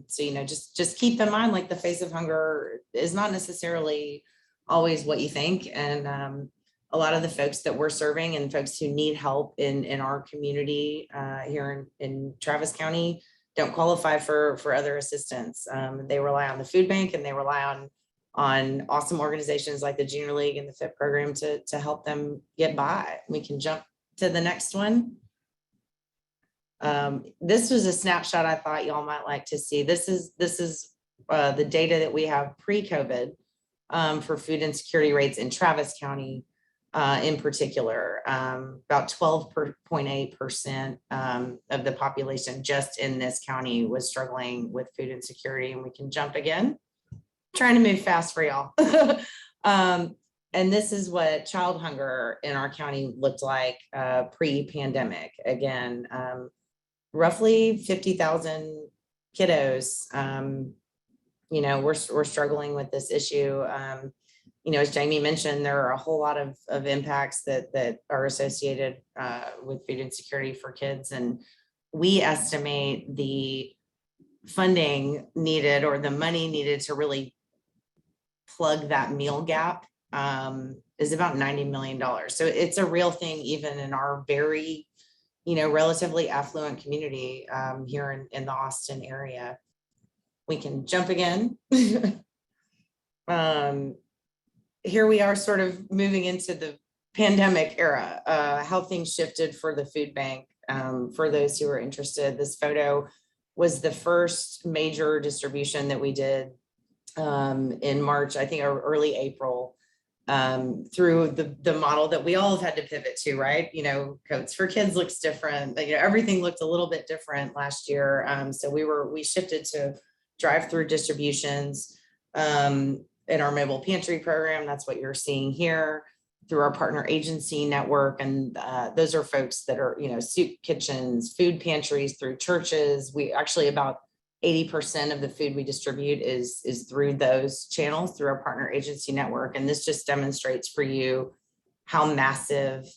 So, just keep in mind, like the face of hunger is not necessarily always what you think. And a lot of the folks that we're serving and folks who need help in our community here in Travis County don't qualify for other assistance. They rely on the food bank and they rely on awesome organizations like the Junior League and the FIT program to help them get by. We can jump to the next one. This was a snapshot I thought y'all might like to see. This is the data that we have pre-COVID for food insecurity rates in Travis County in particular. About 12.8% of the population just in this county was struggling with food insecurity. And we can jump again. Trying to move fast for y'all. And this is what child hunger in our county looked like pre-pandemic. Again, roughly 50,000 kiddos, we're struggling with this issue. As Jamie mentioned, there are a whole lot of impacts that are associated with food insecurity for kids. And we estimate the funding needed or the money needed to really plug that meal gap is about $90 million. So it's a real thing, even in our very, relatively affluent community here in the Austin area. We can jump again. Here we are sort of moving into the pandemic era, how things shifted for the food bank. For those who are interested, this photo was the first major distribution that we did in March, I think, or early April, through the model that we all have had to pivot to, right? Coats for Kids looks different. Everything looked a little bit different last year. So we shifted to drive-through distributions in our mobile pantry program. That's what you're seeing here through our partner agency network. And those are folks that are, soup kitchens, food pantries, through churches. We actually about 80% of the food we distribute is through those channels, through our partner agency network. And this just demonstrates for you how massive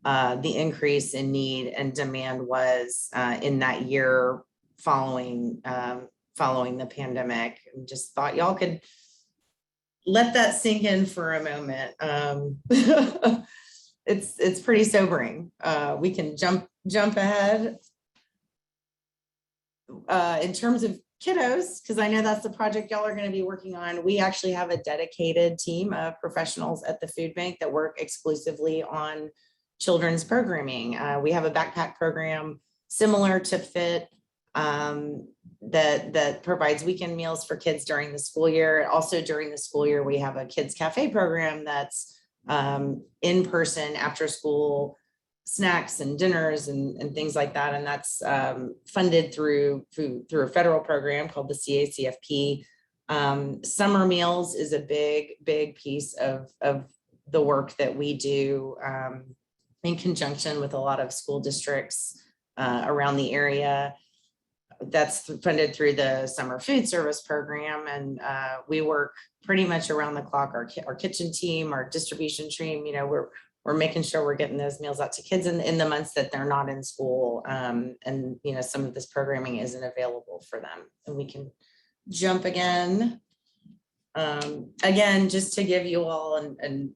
the increase in need and demand was in that year following the pandemic. And just thought y'all could let that sink in for a moment. It's pretty sobering. We can jump ahead. In terms of kiddos, because I know that's the project y'all are going to be working on, we actually have a dedicated team of professionals at the food bank that work exclusively on children's programming. We have a backpack program similar to FIT that provides weekend meals for kids during the school year. Also during the school year, we have a kids cafe program that's in person after school snacks and dinners and things like that. And that's funded through a federal program called the CACFP. Summer meals is a big piece of the work that we do in conjunction with a lot of school districts around the area. That's funded through the summer food service program. And we work pretty much around the clock. Our kitchen team, our distribution team, we're we're making sure we're getting those meals out to kids in the months that they're not in school. And, you know, some of this programming isn't available for them. And we can jump again. Again, just to give you all an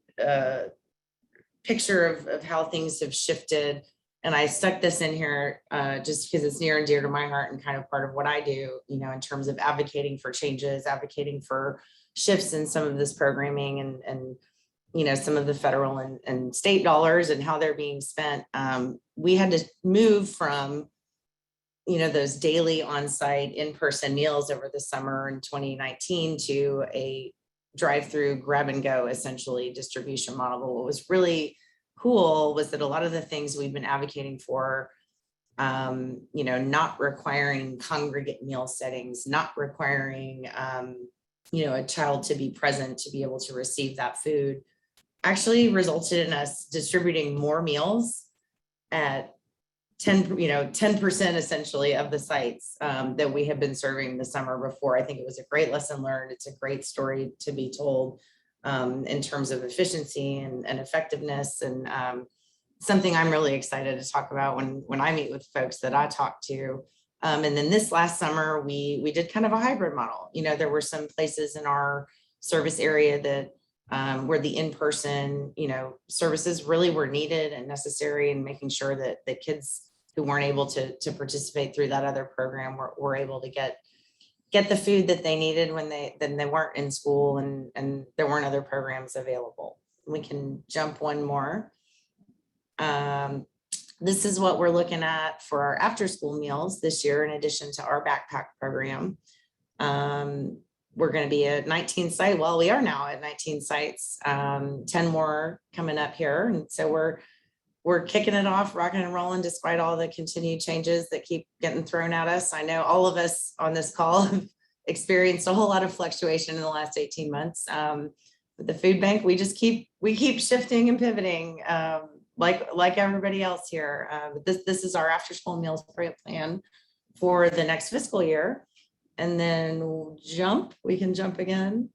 picture of how things have shifted. And I stuck this in here just because it's near and dear to my heart and kind of part of what I do, you know, in terms of advocating for changes, advocating for shifts in some of this programming and you know, some of the federal and state dollars and how they're being spent. We had to move from, you know, those daily on-site in-person meals over the summer in 2019 to a drive-through grab and go essentially distribution model. What was really cool was that a lot of the things we've been advocating for, you know, not requiring congregate meal settings, not requiring, you know, a child to be present to be able to receive that food, actually resulted in us distributing more meals at 10% essentially of the sites that we have been serving the summer before. I think it was a great lesson learned. It's a great story to be told in terms of efficiency and effectiveness, and something I'm really excited to talk about when I meet with folks that I talk to. And then this last summer, we did kind of a hybrid model. You know, there were some places in our service area that where the in-person, you know, services really were needed and necessary, and making sure that the kids who weren't able to participate through that other program were able to get the food that they needed when they weren't in school and there weren't other programs available. We can jump one more. This is what we're looking at for our after-school meals this year, in addition to our backpack program. We're going to be at 19 sites. Well, we are now at 19 sites, 10 more coming up here. And so we're kicking it off, rocking and rolling, despite all the continued changes that keep getting thrown at us. I know all of us on this call have experienced a whole lot of fluctuation in the last 18 months. With the food bank, we keep shifting and pivoting like everybody else here. But this is our after school meals plan for the next fiscal year. And then we can jump again.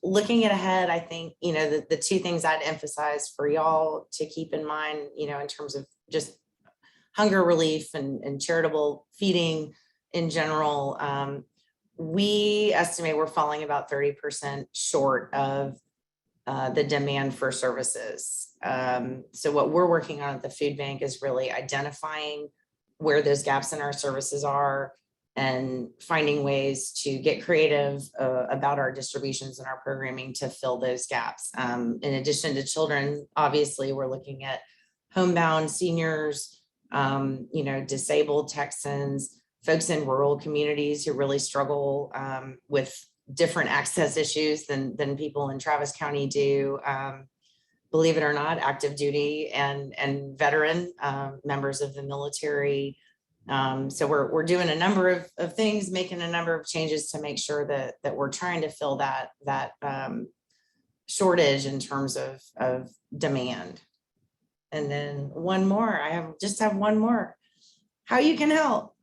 Looking at ahead, I think, you know, the two things I'd emphasize for y'all to keep in mind, you know, in terms of just hunger relief and charitable feeding in general, we estimate we're falling about 30% short of the demand for services. So what we're working on at the food bank is really identifying where those gaps in our services are and finding ways to get creative about our distributions and our programming to fill those gaps. In addition to children, obviously, we're looking at homebound seniors, you know, disabled Texans, folks in rural communities who really struggle with different access issues than people in Travis County do. Believe it or not, active duty and veteran members of the military. So we're doing a number of things, making a number of changes to make sure that we're trying to fill that shortage in terms of demand. And then one more, I have one more. How you can help.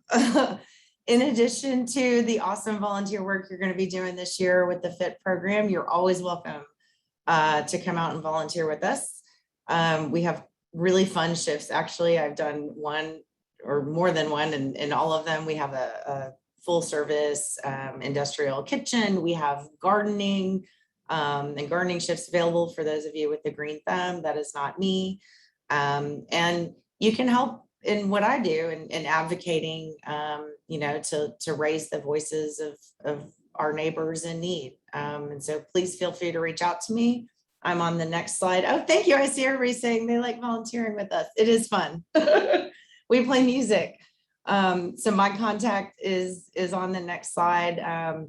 In addition to the awesome volunteer work you're going to be doing this year with the FIT program, you're always welcome to come out and volunteer with us. We have really fun shifts. Actually, I've done one or more than one, and in all of them, we have a full service industrial kitchen. We have gardening and gardening shifts available for those of you with the green thumb. That is not me. And you can help in what I do in advocating, you know, to raise the voices of our neighbors in need. And so please feel free to reach out to me. I'm on the next slide. Oh, thank you. I see everybody saying they like volunteering with us. It is fun. We play music. So my contact is on the next slide.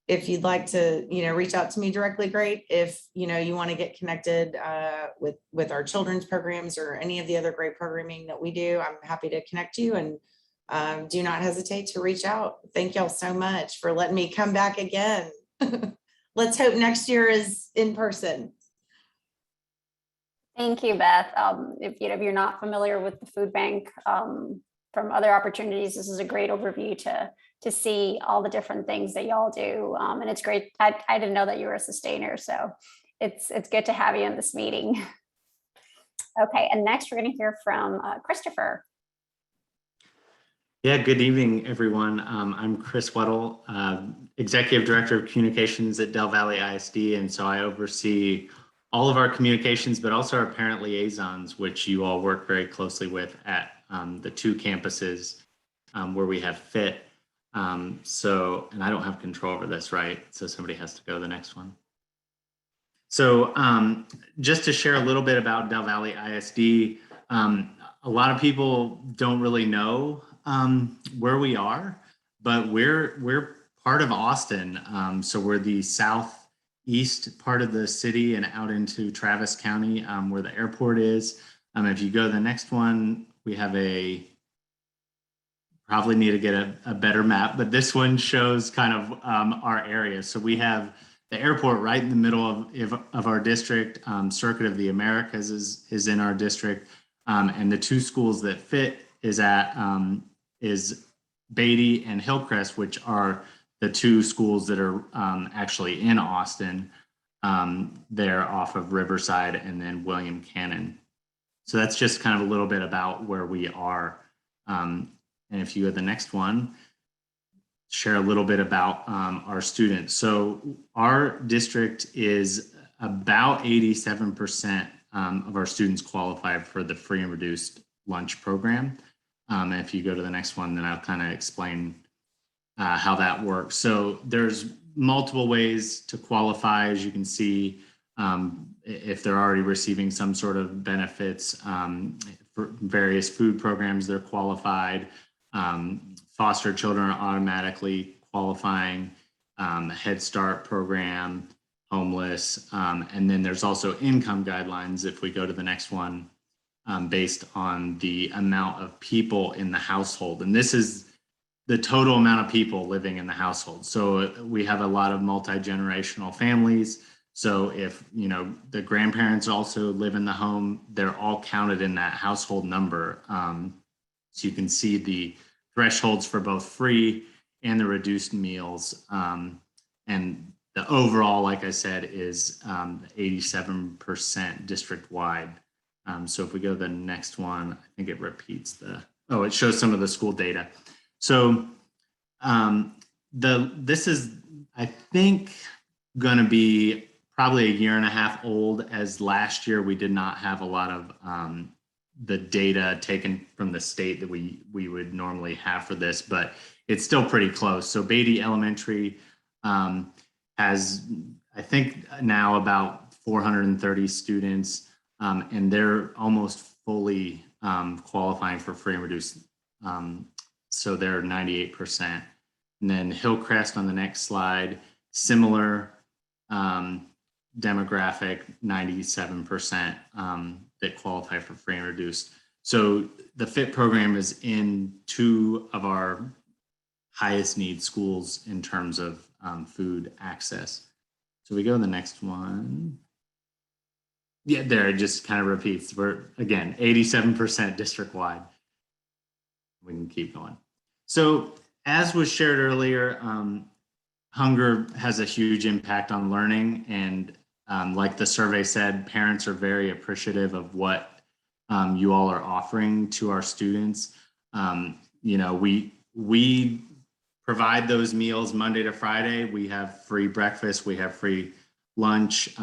If you'd like to, you know, reach out to me directly, great. If, you know, you want to get connected with our children's programs or any of the other great programming that we do, I'm happy to connect you, and do not hesitate to reach out. Thank y'all so much for letting me come back again. Let's hope next year is in person. Thank you, Beth. If you're not familiar with the food bank from other opportunities, this is a great overview to see all the different things that y'all do. And it's great. I didn't know that you were a sustainer, so It's good to have you in this meeting. Okay, and next we're going to hear from Christopher. Yeah, good evening, everyone. I'm Chris Weddle, Executive Director of Communications at Del Valley ISD, and so I oversee all of our communications, but also our parent liaisons, which you all work very closely with at the 2 campuses where we have FIT. And I don't have control over this, right? So somebody has to go to the next one. So just to share a little bit about Del Valley ISD, a lot of people don't really know where we are, but we're part of Austin. So we're the southeast part of the city and out into Travis County, where the airport is. If you go to the next one, we have probably need to get a better map, but this one shows kind of our area. So we have the airport right in the middle of our district. Circuit of the Americas is in our district. And the 2 schools that FIT is at is Beatty and Hillcrest, which are the 2 schools that are actually in Austin. They're off of Riverside and then William Cannon. So that's just kind of a little bit about where we are. And if you go to the next one, share a little bit about our students. So our district is about 87% of our students qualify for the free and reduced lunch program. And if you go to the next one, then I'll kind of explain how that works. So there's multiple ways to qualify, as you can see, if they're already receiving some sort of benefits for various food programs, they're qualified. Foster children are automatically qualifying, Head Start program, homeless, and then there's also income guidelines if we go to the next one, based on the amount of people in the household. And this is the total amount of people living in the household. So we have a lot of multi-generational families. So if, the grandparents also live in the home, they're all counted in that household number. So you can see the thresholds for both free and the reduced meals. And the overall, like I said, is 87% district-wide. So if we go to the next one, I think it repeats it shows some of the school data. So this is, I think, going to be probably a year and a half old, as last year we did not have a lot of the data taken from the state that we would normally have for this, but it's still pretty close. So Beatty Elementary has, I think, now about 430 students, and they're almost fully qualifying for free and reduced. So they're 98%. And then Hillcrest on the next slide, similar demographic, 97% that qualify for free and reduced. So the FIT program is in 2 of our highest need schools in terms of food access. So we go to the next one. Yeah, there it just kind of repeats. We're, again, 87% district-wide. We can keep going. So as was shared earlier, hunger has a huge impact on learning. And like the survey said, parents are very appreciative of what you all are offering to our students. We provide those meals Monday to Friday. We have free breakfast, we have free lunch.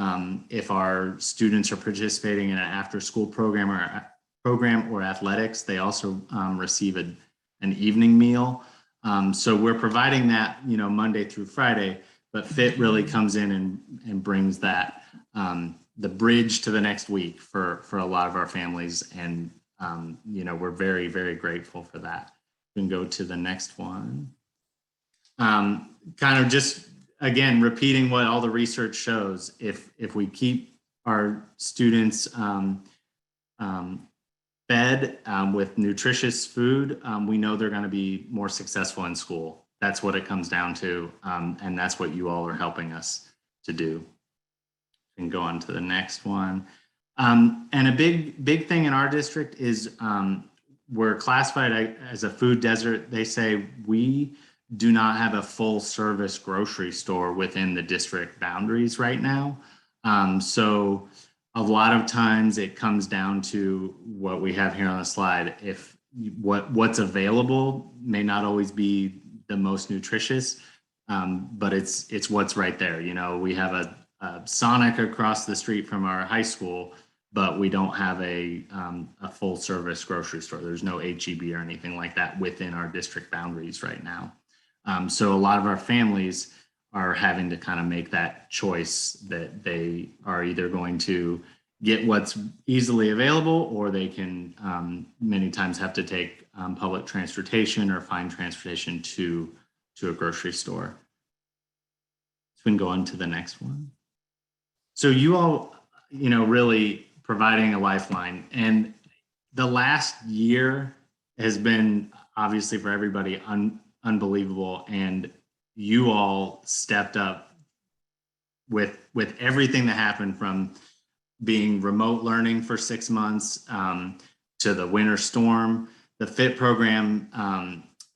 If our students are participating in an after-school program or athletics, they also receive an evening meal. So we're providing that, Monday through Friday, but FIT really comes in and brings that, the bridge to the next week for a lot of our families. And, we're very, very grateful for that. We can go to the next one. Kind of just, again, repeating what all the research shows, if we keep our students fed with nutritious food, we know they're going to be more successful in school. That's what it comes down to, and that's what you all are helping us to do. We can go on to the next one. And a big thing in our district is we're classified as a food desert. They say we do not have a full service grocery store within the district boundaries right now. So a lot of times it comes down to what we have here on the slide. If what's available may not always be the most nutritious, but it's what's right there. You know, we have a Sonic across the street from our high school, but we don't have a full service grocery store. There's no HEB or anything like that within our district boundaries right now. So a lot of our families are having to kind of make that choice that they are either going to get what's easily available, or they can many times have to take public transportation or find transportation to a grocery store. So we can go on to the next one. So you all, you know, really providing a lifeline. And the last year has been obviously for everybody unbelievable. And you all stepped up with everything that happened, from being remote learning for 6 months to the winter storm. The FIT program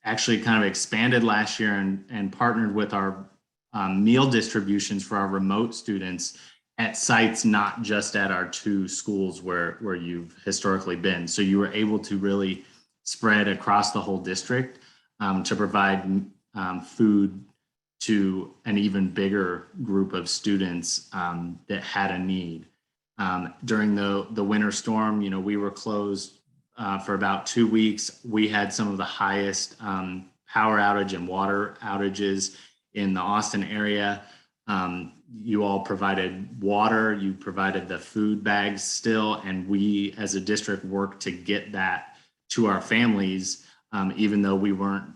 actually kind of expanded last year and partnered with our meal distributions for our remote students at sites, not just at our 2 schools where you've historically been. So you were able to really spread across the whole district to provide food to an even bigger group of students that had a need. During the winter storm, you know, we were closed for about 2 weeks. We had some of the highest power outage and water outages in the Austin area. You all provided water, you provided the food bags still, and we as a district worked to get that to our families, even though we weren't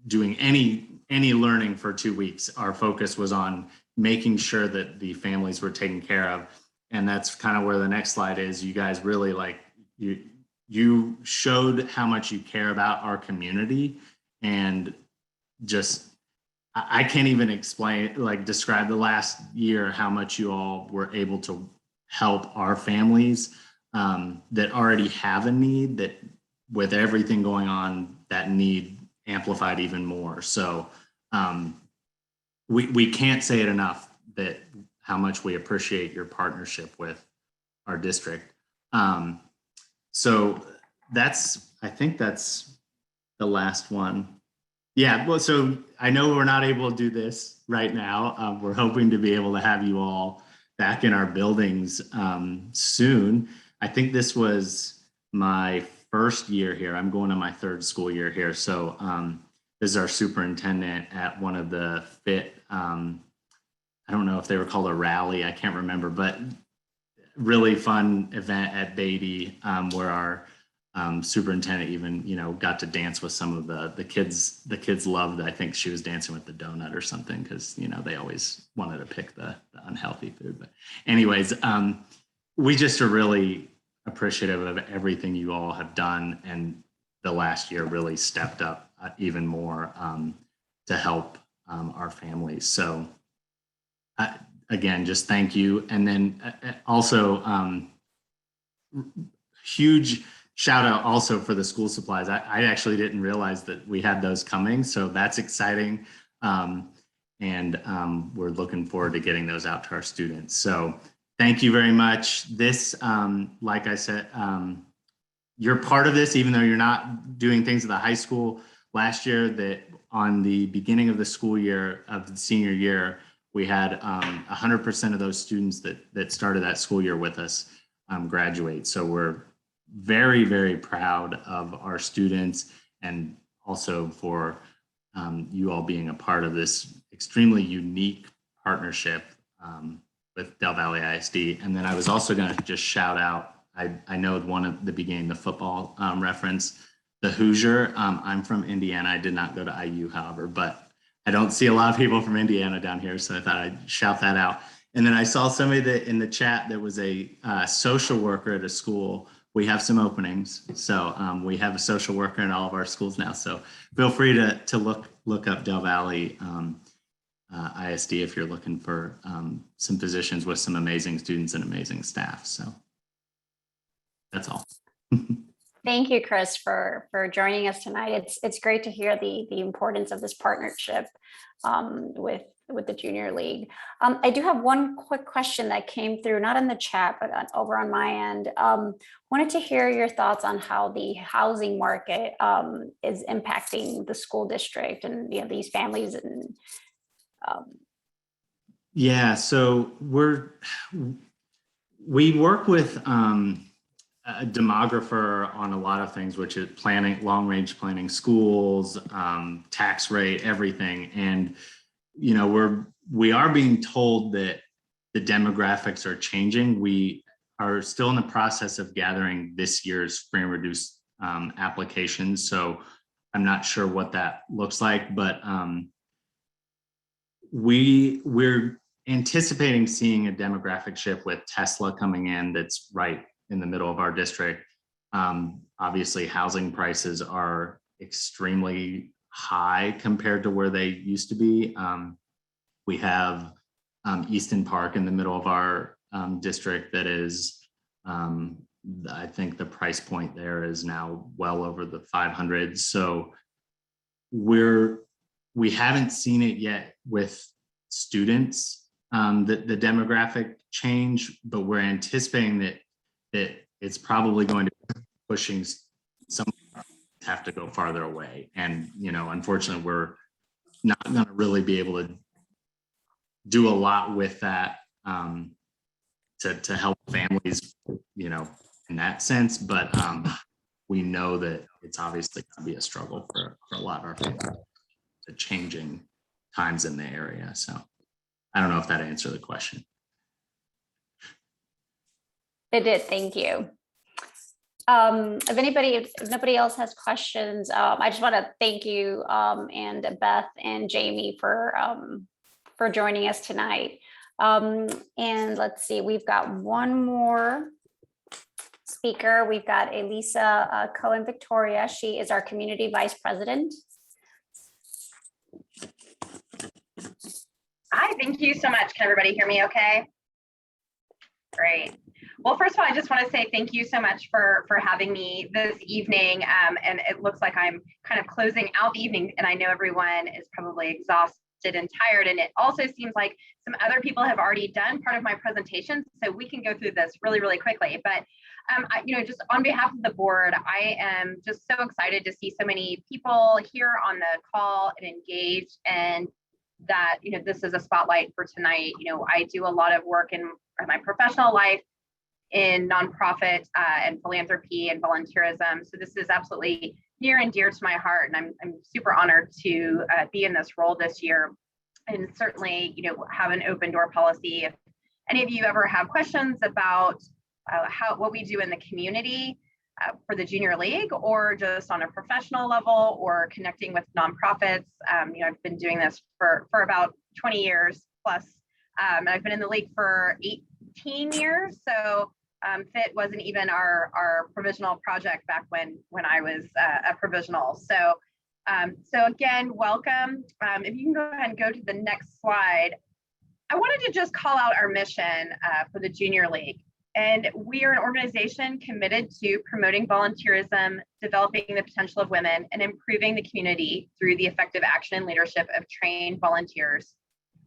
doing any learning for 2 weeks. Our focus was on making sure that the families were taken care of. And that's kind of where the next slide is. You guys really, like, you showed how much you care about our community, and just, I can't even describe the last year, how much you all were able to help our families that already have a need, that with everything going on, that need amplified even more. So we can't say it enough that how much we appreciate your partnership with our district. So I think that's the last one. Yeah, well, so I know we're not able to do this right now. We're hoping to be able to have you all back in our buildings soon. I think this was my first year here. I'm going on my 3rd school year here. So this is our superintendent at one of the FIT, I don't know if they were called a rally, I can't remember, but really fun event at Beatty where our superintendent even, you know, got to dance with some of the kids. The kids loved, I think she was dancing with the donut or something, because, you know, they always wanted to pick the unhealthy food. But anyways, we just are really appreciative of everything you all have done, and the last year really stepped up even more to help our families. So again, just thank you. And then also huge shout out also for the school supplies. I actually didn't realize that we had those coming, so that's exciting. And we're looking forward to getting those out to our students. So thank you very much. This, like I said, you're part of this, even though you're not doing things at the high school. Last year, that on the beginning of the school year of the senior year, we had 100% of those students that started that school year with us graduate. So we're very, very proud of our students, and also for you all being a part of this extremely unique partnership with Del Valle ISD. And then I was also going to just shout out, I know one at the beginning, the football reference, the Hoosier. I'm from Indiana. I did not go to IU, however, but I don't see a lot of people from Indiana down here, so I thought I'd shout that out. And then I saw somebody that in the chat that was a social worker at a school. We have some openings, so we have a social worker in all of our schools now. So feel free to look up Del Valle ISD if you're looking for some positions with some amazing students and amazing staff. So that's all. Thank you, Chris, for joining us tonight. It's great to hear the importance of this partnership with with the Junior League. I do have one quick question that came through, not in the chat, but over on my end. Wanted to hear your thoughts on how the housing market is impacting the school district and these families and. Yeah, so we work with a demographer on a lot of things, which is planning, long-range planning, schools, tax rate, everything. And, we are being told that the demographics are changing. We are still in the process of gathering this year's free and reduced applications. So I'm not sure what that looks like, but we're anticipating seeing a demographic shift with Tesla coming in that's right in the middle of our district. Obviously, housing prices are extremely high compared to where they used to be. We have Easton Park in the middle of our district that is, I think the price point there is now well over the 500s. So we haven't seen it yet with students, the demographic change, but we're anticipating that it's probably going to be pushing some have to go farther away. And, unfortunately, we're not going to really be able to do a lot with that to help families, in that sense. But we know that it's obviously going to be a struggle for a lot of our families, the changing times in the area. So I don't know if that answered the question. It did, thank you. If nobody else has questions, I just want to thank you and Beth and Jamie for joining us tonight. And let's see, we've got one more speaker. We've got Elisa Cohen Victoria. She is our Community Vice President. Hi, thank you so much. Can everybody hear me okay? Great. Well, first of all, I just want to say thank you so much for having me this evening. And it looks like I'm kind of closing out the evening, and I know everyone is probably exhausted and tired. And it also seems like some other people have already done part of my presentation, so we can go through this really, really quickly. But just on behalf of the board, I am just so excited to see so many people here on the call and engaged, and that this is a spotlight for tonight. I do a lot of work in my professional life in nonprofit and philanthropy and volunteerism. So this is absolutely near and dear to my heart, and I'm super honored to be in this role this year, and certainly have an open door policy. If any of you ever have questions about what we do in the community for the Junior League, or just on a professional level, or connecting with nonprofits, I've been doing this for about 20 years plus. I've been in the league for 18 years, so FIT wasn't even our provisional project back when I was a provisional. So again, welcome. If you can go ahead and go to the next slide. I wanted to just call out our mission for the Junior League. And we are an organization committed to promoting volunteerism, developing the potential of women, and improving the community through the effective action and leadership of trained volunteers.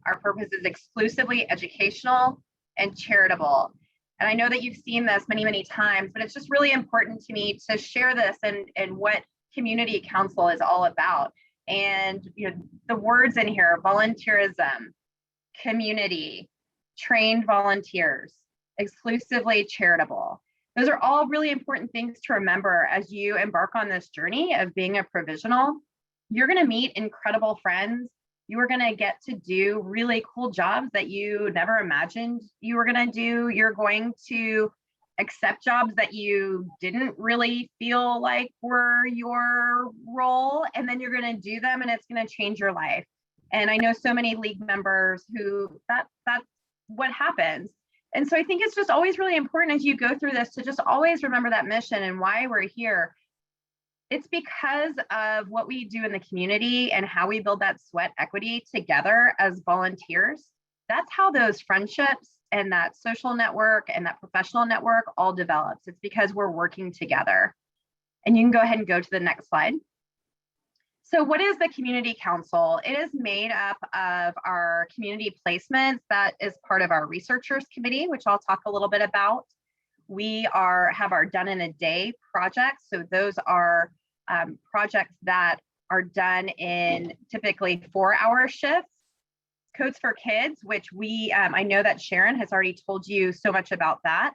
Our purpose is exclusively educational and charitable. And I know that you've seen this many, many times, but it's just really important to me to share this and what community council is all about. And the words in here: volunteerism, community, trained volunteers, exclusively charitable. Those are all really important things to remember as you embark on this journey of being a provisional. You're going to meet incredible friends. You are going to get to do really cool jobs that you never imagined you were going to do. You're going to accept jobs that you didn't really feel like were your role, and then you're going to do them, and it's going to change your life. And I know so many league members who that's what happens. And so I think it's just always really important as you go through this to just always remember that mission and why we're here. It's because of what we do in the community and how we build that sweat equity together as volunteers. That's how those friendships and that social network and that professional network all develops. It's because we're working together. And you can go ahead and go to the next slide. So what is the Community Council? It is made up of our community placements that is part of our researchers committee, which I'll talk a little bit about. We have our done in a day projects. So those are projects that are done in typically 4-hour shifts. Codes for Kids, which I know that Sharon has already told you so much about that,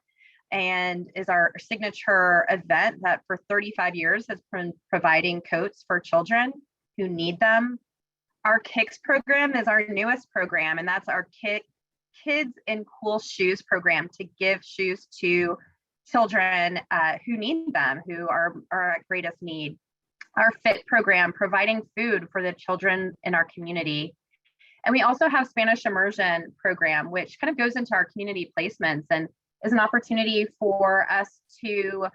and is our signature event that for 35 years has been providing coats for children who need them. Our Kicks program is our newest program, and that's our Kids in Cool Shoes program to give shoes to children who need them, who are at greatest need. Our FIT program, providing food for the children in our community. And we also have Spanish immersion program, which kind of goes into our community placements and is an opportunity for us to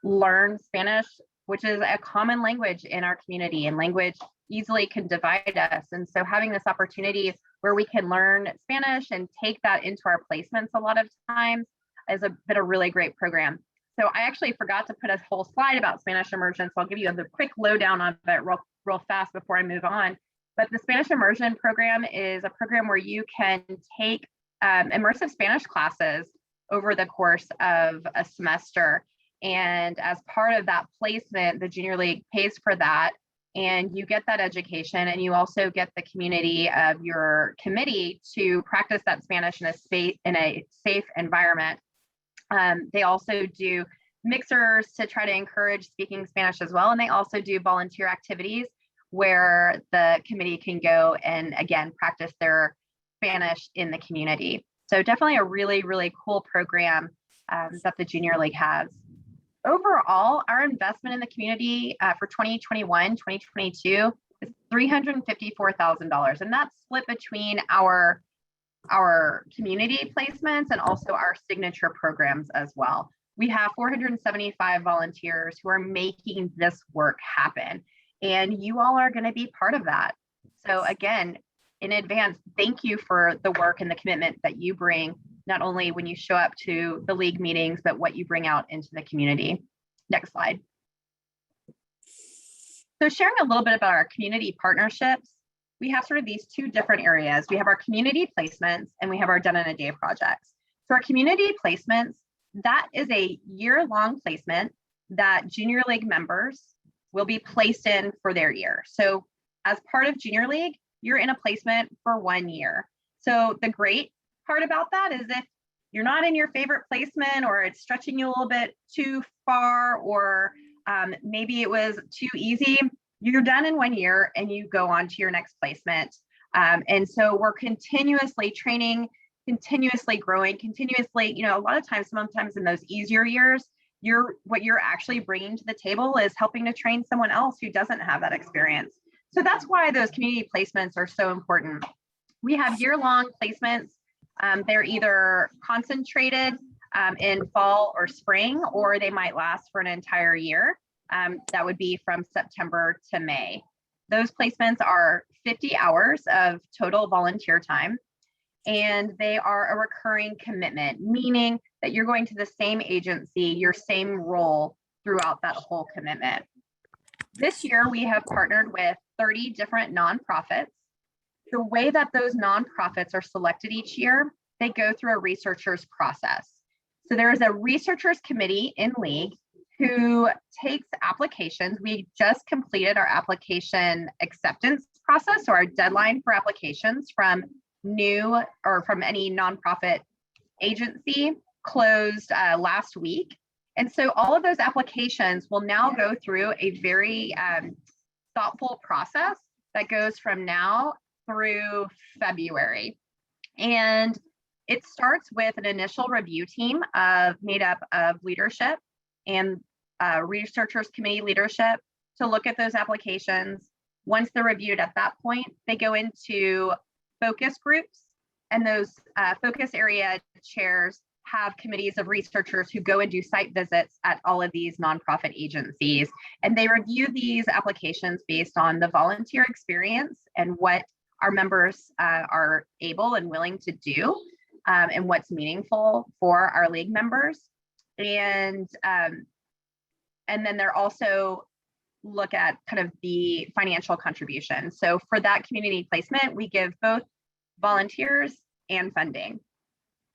learn Spanish, which is a common language in our community, and language easily can divide us. And so having this opportunity where we can learn Spanish and take that into our placements a lot of times has been a really great program. So I actually forgot to put a whole slide about Spanish immersion, so I'll give you the quick lowdown on it real fast before I move on. But the Spanish immersion program is a program where you can take immersive Spanish classes over the course of a semester. And as part of that placement, the Junior League pays for that. And you get that education, and you also get the community of your committee to practice that Spanish in a safe environment. They also do mixers to try to encourage speaking Spanish as well. And they also do volunteer activities where the committee can go and again, practice their Spanish in the community. So definitely a really, really cool program that the Junior League has. Overall, our investment in the community for 2021, 2022 is $354,000. And that's split between our community placements and also our signature programs as well. We have 475 volunteers who are making this work happen. And you all are going to be part of that. So again, in advance, thank you for the work and the commitment that you bring, not only when you show up to the league meetings, but what you bring out into the community. Next slide. So sharing a little bit about our community partnerships, we have sort of these two different areas. We have our community placements and we have our done in a day projects. So our community placements, that is a year-long placement that Junior League members will be placed in for their year. So as part of Junior League, you're in a placement for 1 year. So the great part about that is if you're not in your favorite placement, or it's stretching you a little bit too far, or maybe it was too easy, you're done in 1 year and you go on to your next placement. And so we're continuously training, continuously growing, continuously, a lot of times, sometimes in those easier years, what you're actually bringing to the table is helping to train someone else who doesn't have that experience. So that's why those community placements are so important. We have year-long placements. They're either concentrated in fall or spring, or they might last for an entire year. That would be from September to May. Those placements are 50 hours of total volunteer time, and they are a recurring commitment, meaning that you're going to the same agency, your same role throughout that whole commitment. This year, we have partnered with 30 different nonprofits. The way that those nonprofits are selected each year, they go through a researcher's process. So there is a researchers committee in League who takes applications. We just completed our application acceptance process, so our deadline for applications from new or from any nonprofit agency closed last week. And so all of those applications will now go through a very thoughtful process that goes from now through February. And it starts with an initial review team made up of leadership and researchers committee leadership to look at those applications. Once they're reviewed at that point, they go into focus groups, and those focus area chairs have committees of researchers who go and do site visits at all of these nonprofit agencies. And they review these applications based on the volunteer experience and what our members are able and willing to do, and what's meaningful for our league members. And then they're also look at kind of the financial contribution. So for that community placement, we give both volunteers and funding.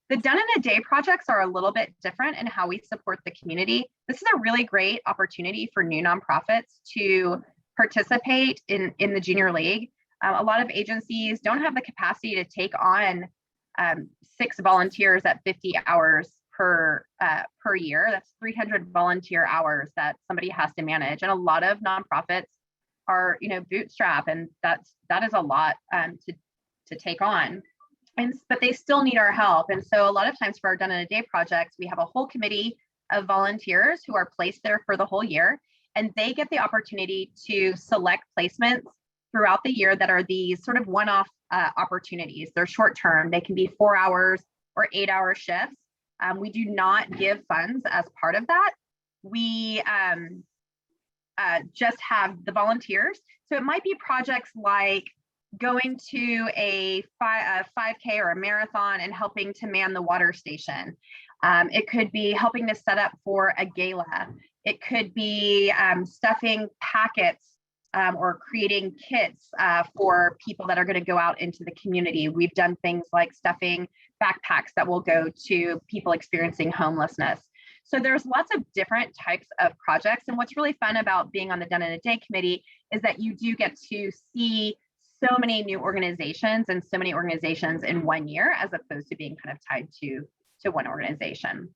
The Done in a Day projects are a little bit different in how we support the community. This is a really great opportunity for new nonprofits to participate in the Junior League. A lot of agencies don't have the capacity to take on 6 volunteers at 50 hours per year. That's 300 volunteer hours that somebody has to manage. And a lot of nonprofits are, bootstrap, and that is a lot to take on. But they still need our help. And so a lot of times for our Done in a Day projects, we have a whole committee of volunteers who are placed there for the whole year, and they get the opportunity to select placements throughout the year that are these sort of one-off opportunities. They're short-term. They can be 4 hours or 8-hour shifts. We do not give funds as part of that. We just have the volunteers. So it might be projects like going to a 5K or a marathon and helping to man the water station. It could be helping to set up for a gala. It could be stuffing packets or creating kits for people that are going to go out into the community. We've done things like stuffing backpacks that will go to people experiencing homelessness. So there's lots of different types of projects. And what's really fun about being on the Done in a Day committee is that you do get to see so many new organizations and so many organizations in one year, as opposed to being kind of tied to one organization.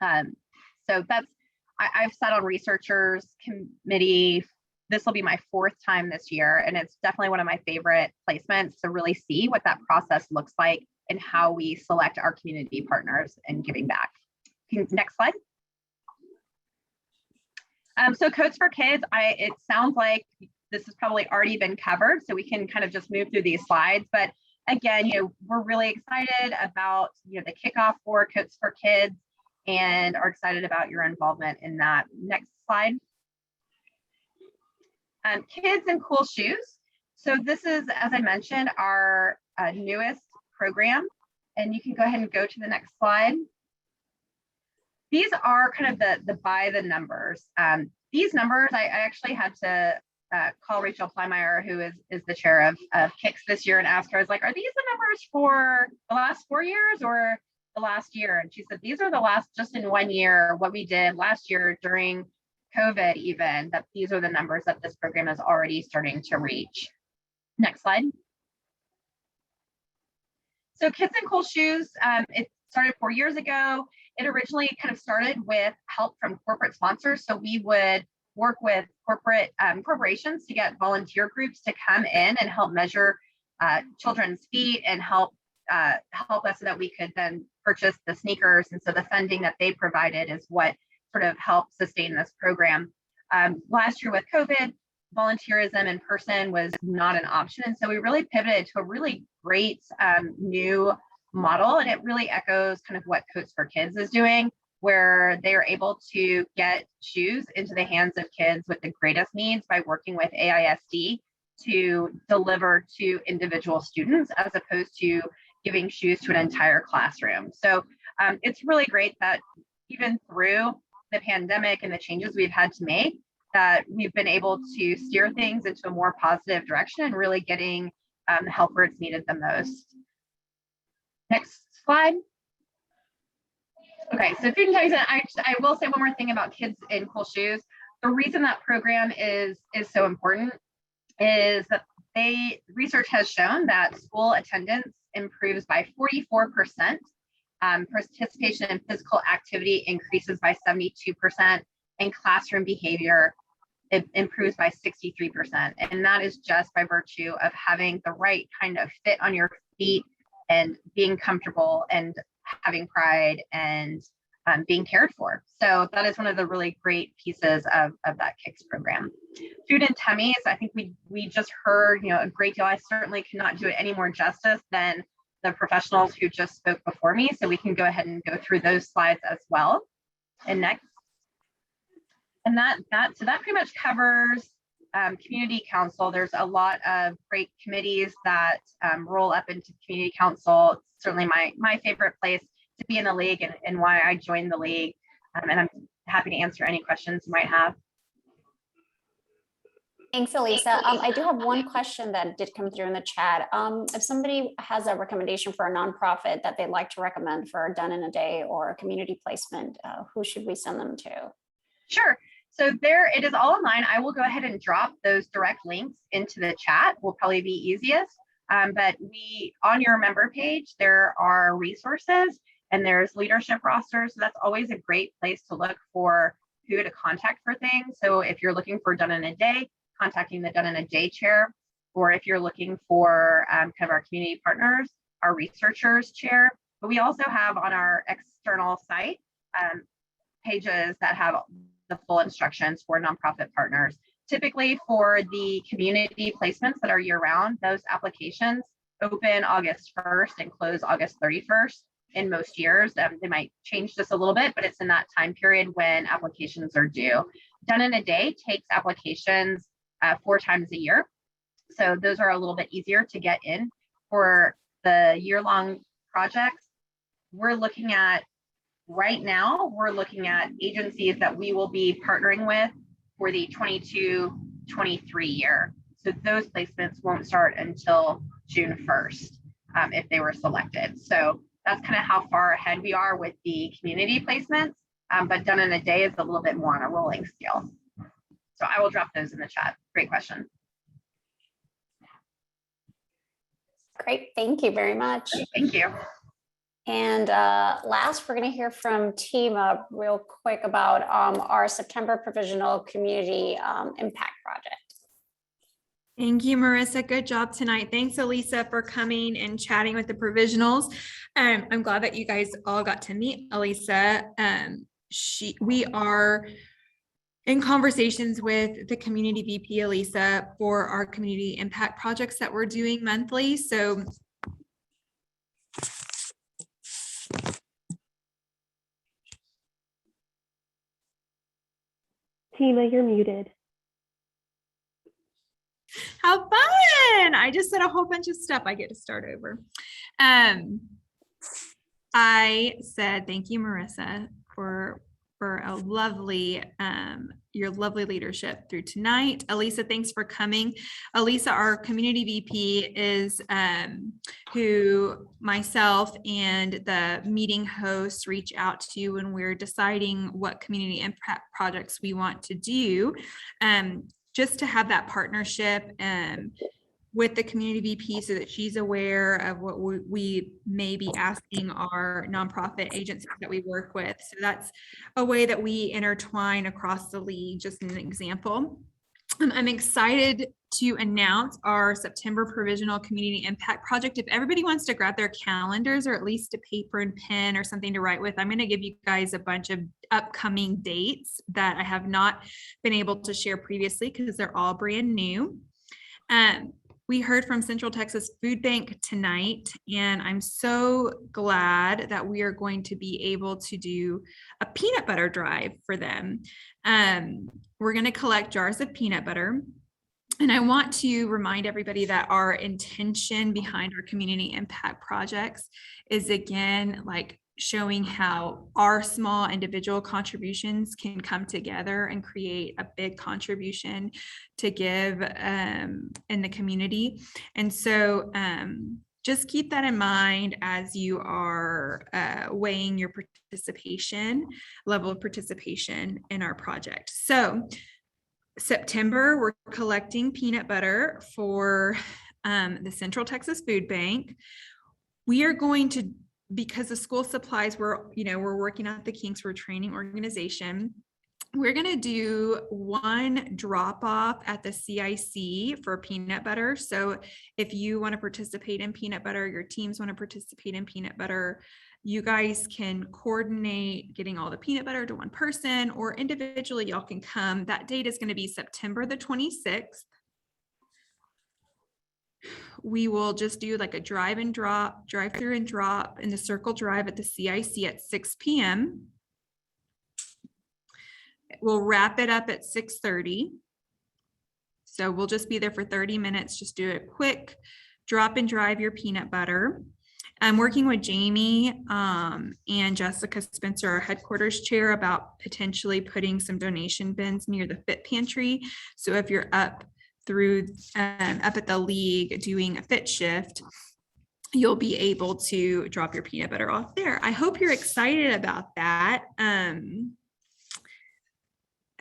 So I've sat on researchers committee. This will be my 4th time this year, and it's definitely one of my favorite placements to really see what that process looks like and how we select our community partners and giving back. Next slide. So Codes for Kids, it sounds like this has probably already been covered, so we can kind of just move through these slides. But again, we're really excited about the kickoff for Codes for Kids and are excited about your involvement in that. Next slide. Kids in Cool Shoes. So this is, as I mentioned, our newest program, and you can go ahead and go to the next slide. These are kind of the by the numbers. These numbers, I actually had to call Rachel Plymeyer, who is the chair of KICS this year, and ask her, I was like, are these the numbers for the last 4 years or the last year? And she said, these are the last, just in 1 year, what we did last year during COVID even, that these are the numbers that this program is already starting to reach. Next slide. So Kids in Cool Shoes, it started 4 years ago. It originally kind of started with help from corporate sponsors. So we would work with corporations to get volunteer groups to come in and help measure children's feet and help us so that we could then purchase the sneakers. And so the funding that they provided is what sort of helped sustain this program. Last year with COVID, volunteerism in person was not an option. And so we really pivoted to a really great new model. And it really echoes kind of what Coats for Kids is doing, where they are able to get shoes into the hands of kids with the greatest needs by working with AISD to deliver to individual students, as opposed to giving shoes to an entire classroom. So it's really great that even through the pandemic and the changes we've had to make, that we've been able to steer things into a more positive direction and really getting help where it's needed the most. Next slide. Okay, so Food and Toys, I will say one more thing about Kids in Cool Shoes. The reason that program is so important is that research has shown that school attendance improves by 44%. Participation in physical activity increases by 72%, and classroom behavior improves by 63%. And that is just by virtue of having the right kind of fit on your feet and being comfortable and having pride and being cared for. So that is one of the really great pieces of that KICS program. Food and Tummies, I think we just heard a great deal. I certainly cannot do it any more justice than the professionals who just spoke before me. So we can go ahead and go through those slides as well. And next. And that pretty much covers community council. There's a lot of great committees that roll up into community council. It's certainly my favorite place to be in the league and why I joined the league. And I'm happy to answer any questions you might have. Thanks, Elisa. I do have one question that did come through in the chat. If somebody has a recommendation for a nonprofit that they'd like to recommend for Done in a Day or a community placement, who should we send them to? Sure. So there, it is all online. I will go ahead and drop those direct links into the chat. Will probably be easiest. But on your member page, there are resources and there's leadership rosters. So that's always a great place to look for who to contact for things. So if you're looking for Done in a Day, contacting the Done in a Day chair, or if you're looking for kind of our community partners, our researchers chair. But we also have on our external site pages that have the full instructions for nonprofit partners. Typically for the community placements that are year round, those applications open August 1st and close August 31st in most years. They might change this a little bit, but it's in that time period when applications are due. Done in a Day takes applications 4 times a year. So those are a little bit easier to get in. For the year-long projects, right now, we're looking at agencies that we will be partnering with for the 22-23 year. So those placements won't start until June 1st if they were selected. So that's kind of how far ahead we are with the community placements, but Done in a Day is a little bit more on a rolling scale. So I will drop those in the chat. Great question. Great, thank you very much. Thank you. And last, we're going to hear from Tima real quick about our September Provisional Community Impact Project. Thank you, Marissa. Good job tonight. Thanks, Elisa, for coming and chatting with the provisionals. I'm glad that you guys all got to meet Elisa. We are in conversations with the community VP, Elisa, for our community impact projects that we're doing monthly. So Tima, you're muted. how fun. I just said a whole bunch of stuff. I get to start over. I said, thank you, Marissa, for a lovely, your lovely leadership through tonight. Elisa, thanks for coming. Elisa, our community VP, is who myself and the meeting hosts reach out to when we're deciding what community impact projects we want to do, just to have that partnership with the community VP so that she's aware of what we may be asking our nonprofit agencies that we work with. So that's a way that we intertwine across the league, just an example. I'm excited to announce our September Provisional Community Impact Project. If everybody wants to grab their calendars or at least a paper and pen or something to write with, I'm going to give you guys a bunch of upcoming dates that I have not been able to share previously because they're all brand new. We heard from Central Texas Food Bank tonight, and I'm so glad that we are going to be able to do a peanut butter drive for them. We're going to collect jars of peanut butter. And I want to remind everybody that our intention behind our community impact projects is, again, like showing how our small individual contributions can come together and create a big contribution to give in the community. And so just keep that in mind as you are weighing your level of participation in our project. So September, we're collecting peanut butter for the Central Texas Food Bank. We are going to, because the school supplies, we're working out the kinks, we're a training organization. We're going to do one drop off at the CIC for peanut butter. So if you want to participate in peanut butter, your teams want to participate in peanut butter, you guys can coordinate getting all the peanut butter to one person, or individually y'all can come. That date is going to be September the 26th. We will just do like a drive through and drop in the circle drive at the CIC at 6 p.m. We'll wrap it up at 6:30. So we'll just be there for 30 minutes. Just do a quick drop and drive your peanut butter. I'm working with Jamie and Jessica Spencer, our headquarters chair, about potentially putting some donation bins near the Fit Pantry. So if you're up through up at the league doing a fit shift, you'll be able to drop your peanut butter off there. I hope you're excited about that. I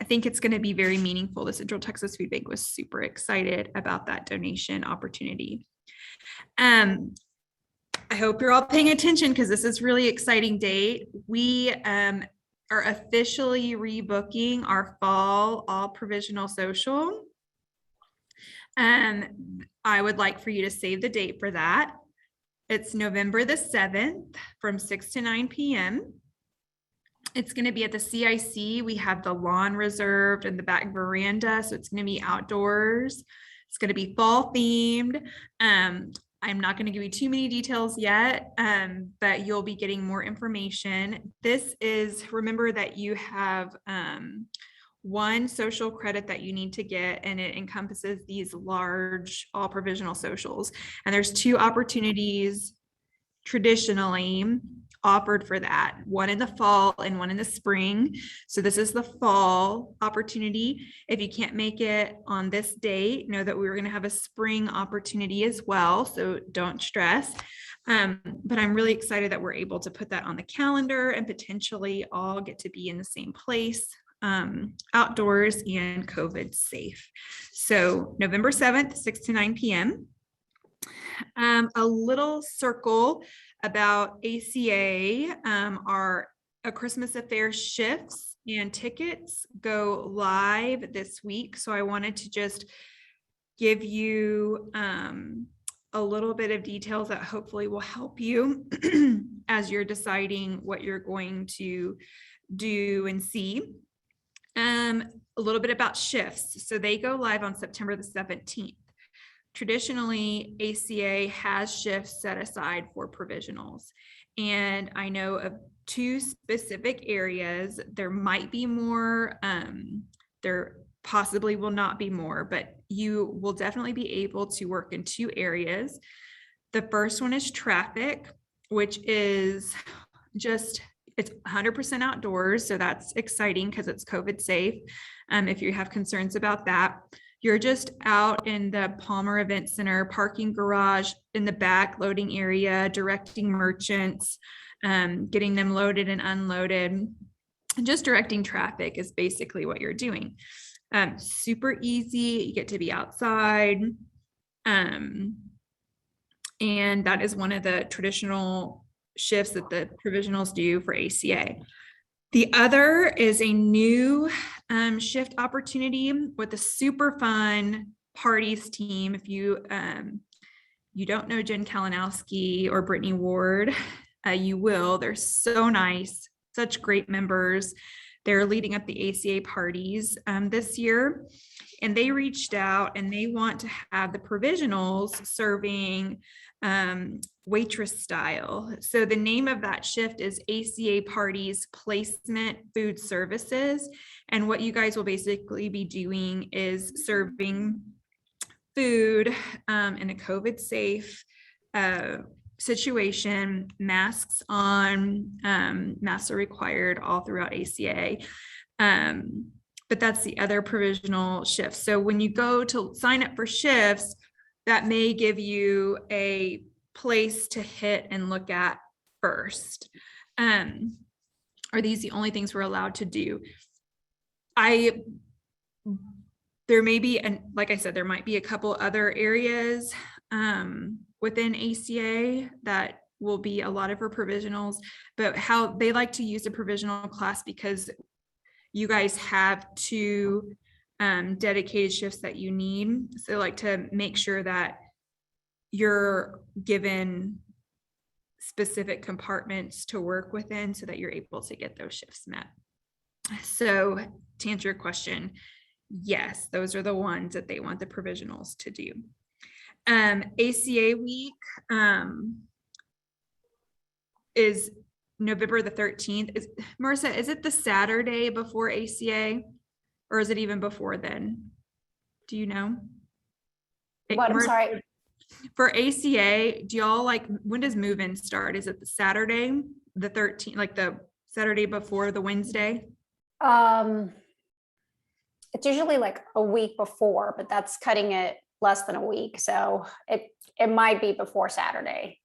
think it's going to be very meaningful. The Central Texas Food Bank was super excited about that donation opportunity. I hope you're all paying attention because this is really exciting date. We are officially rebooking our fall all provisional social. I would like for you to save the date for that. It's November the 7th from 6 to 9 p.m. It's going to be at the CIC. We have the lawn reserved and the back veranda, so it's going to be outdoors. It's going to be fall themed. I'm not going to give you too many details yet, but you'll be getting more information. This is, remember that you have one social credit that you need to get, and it encompasses these large all provisional socials. And there's 2 opportunities traditionally offered for that, one in the fall and one in the spring. So this is the fall opportunity. If you can't make it on this date, know that we were going to have a spring opportunity as well. So don't stress. But I'm really excited that we're able to put that on the calendar and potentially all get to be in the same place, outdoors and COVID safe. So November 7th, 6 to 9 p.m. A little circle about ACA, our A Christmas Affair shifts and tickets go live this week. So I wanted to just give you a little bit of details that hopefully will help you as you're deciding what you're going to do and see. A little bit about shifts. So they go live on September the 17th. Traditionally, ACA has shifts set aside for provisionals. And I know of 2 specific areas. There might be more, there possibly will not be more, but you will definitely be able to work in 2 areas. The first one is traffic, which is just, it's 100% outdoors. So that's exciting because it's COVID safe. If you have concerns about that, you're just out in the Palmer Event Center parking garage in the back loading area, directing merchants, getting them loaded and unloaded. And just directing traffic is basically what you're doing. Super easy. You get to be outside. And that is one of the traditional shifts that the provisionals do for ACA. The other is a new shift opportunity with a super fun parties team. If you don't know Jen Kalinowski or Brittany Ward, you will. They're so nice, such great members. They're leading up the ACA parties this year, and they reached out and they want to have the provisionals serving waitress style. So the name of that shift is ACA Parties Placement Food Services. And what you guys will basically be doing is serving food in a COVID safe situation, masks on, masks are required all throughout ACA. But that's the other provisional shift. So when you go to sign up for shifts, that may give you a place to hit and look at first. Are these the only things we're allowed to do? There may be, and like I said, there might be a couple other areas within ACA that will be a lot of for provisionals, but how they like to use a provisional class because you guys have 2 dedicated shifts that you need. So like to make sure that you're given specific compartments to work within so that you're able to get those shifts met. So to answer your question, yes, those are the ones that they want the provisionals to do. ACA week is November the 13th. Marissa, is it the Saturday before ACA? Or is it even before then? Do you know? What, I'm sorry. For ACA, do y'all like, when does move-in start? Is it the Saturday, the 13th, like the Saturday before the Wednesday? It's usually like a week before, but that's cutting it less than a week. So it might be before Saturday.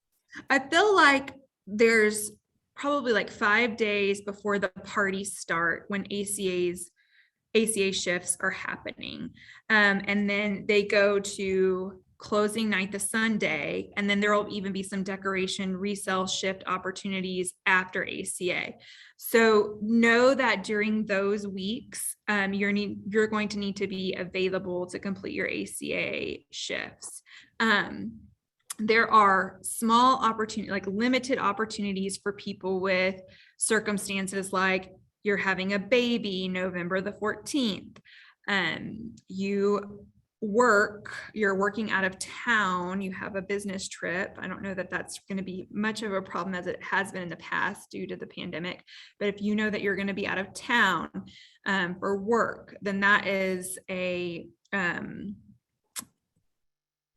I feel like there's probably like 5 days before the parties start when ACA shifts are happening. And then they go to closing night the Sunday, and then there will even be some decoration resale shift opportunities after ACA. So know that during those weeks, you're going to need to be available to complete your ACA shifts. There are small opportunities, like limited opportunities for people with circumstances like you're having a baby November the 14th. You're working out of town, you have a business trip. I don't know that that's going to be much of a problem as it has been in the past due to the pandemic. But if you know that you're going to be out of town for work, then that is a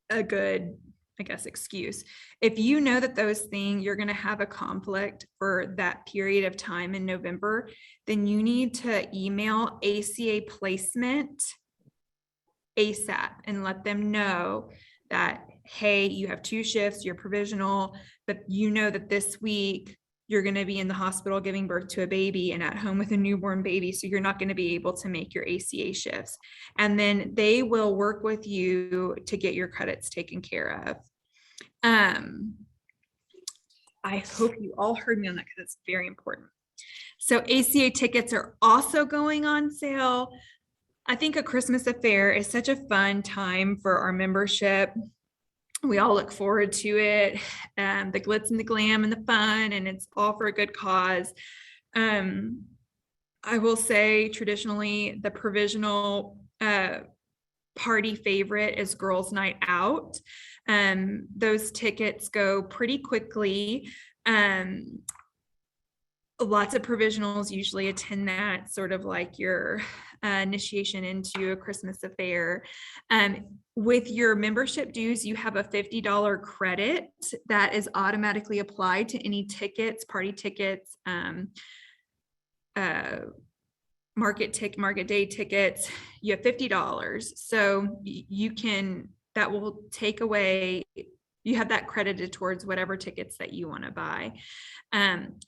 good, I guess, excuse. If you know that those things, you're going to have a conflict for that period of time in November, then you need to email ACA placement ASAP and let them know that, hey, you have 2 shifts, you're provisional, but you know that this week you're going to be in the hospital giving birth to a baby and at home with a newborn baby. So you're not going to be able to make your ACA shifts. And then they will work with you to get your credits taken care of. I hope you all heard me on that because it's very important. So ACA tickets are also going on sale. I think a Christmas affair is such a fun time for our membership. We all look forward to it, the glitz and the glam and the fun, and it's all for a good cause. I will say traditionally the provisional party favorite is Girls' Night Out. Those tickets go pretty quickly. Lots of provisionals usually attend that, sort of like your initiation into a Christmas affair. With your membership dues, you have a $50 credit that is automatically applied to any tickets, party tickets, market day tickets. You have $50. So that will take away, you have that credited towards whatever tickets that you want to buy.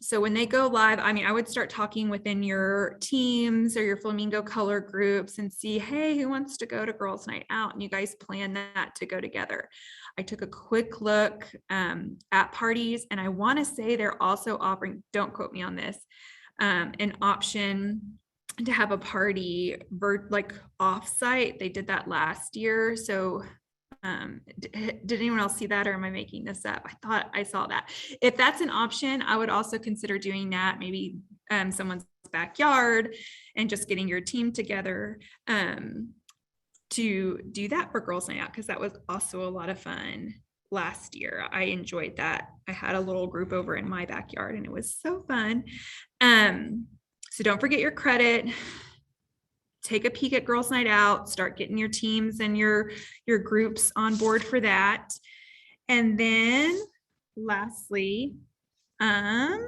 So when they go live, I would start talking within your teams or your Flamingo color groups and see, hey, who wants to go to Girls' Night Out? And you guys plan that to go together. I took a quick look at parties, and I want to say they're also offering, don't quote me on this, an option to have a party like offsite. They did that last year. So did anyone else see that, or am I making this up? I thought I saw that. If that's an option, I would also consider doing that, maybe someone's backyard, and just getting your team together to do that for Girls' Night Out, because that was also a lot of fun last year. I enjoyed that. I had a little group over in my backyard and it was so fun. So don't forget your credit. Take a peek at Girls' Night Out, start getting your teams and your groups on board for that. And then lastly, I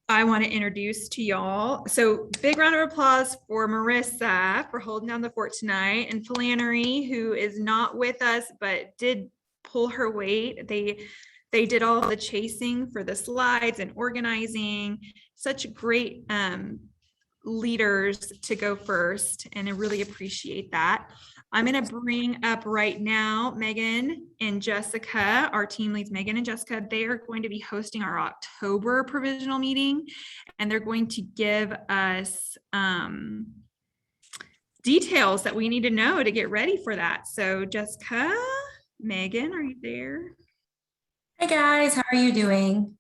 want to introduce to y'all. So big round of applause for Marissa for holding down the fort tonight, and Flannery, who is not with us, but did pull her weight. They did all the chasing for the slides and organizing. Such great leaders to go first, and I really appreciate that. I'm going to bring up right now Megan and Jessica, our team leads, Megan and Jessica. They are going to be hosting our October provisional meeting, and they're going to give us details that we need to know to get ready for that. So Jessica, Megan, are you there? Hi guys, how are you doing?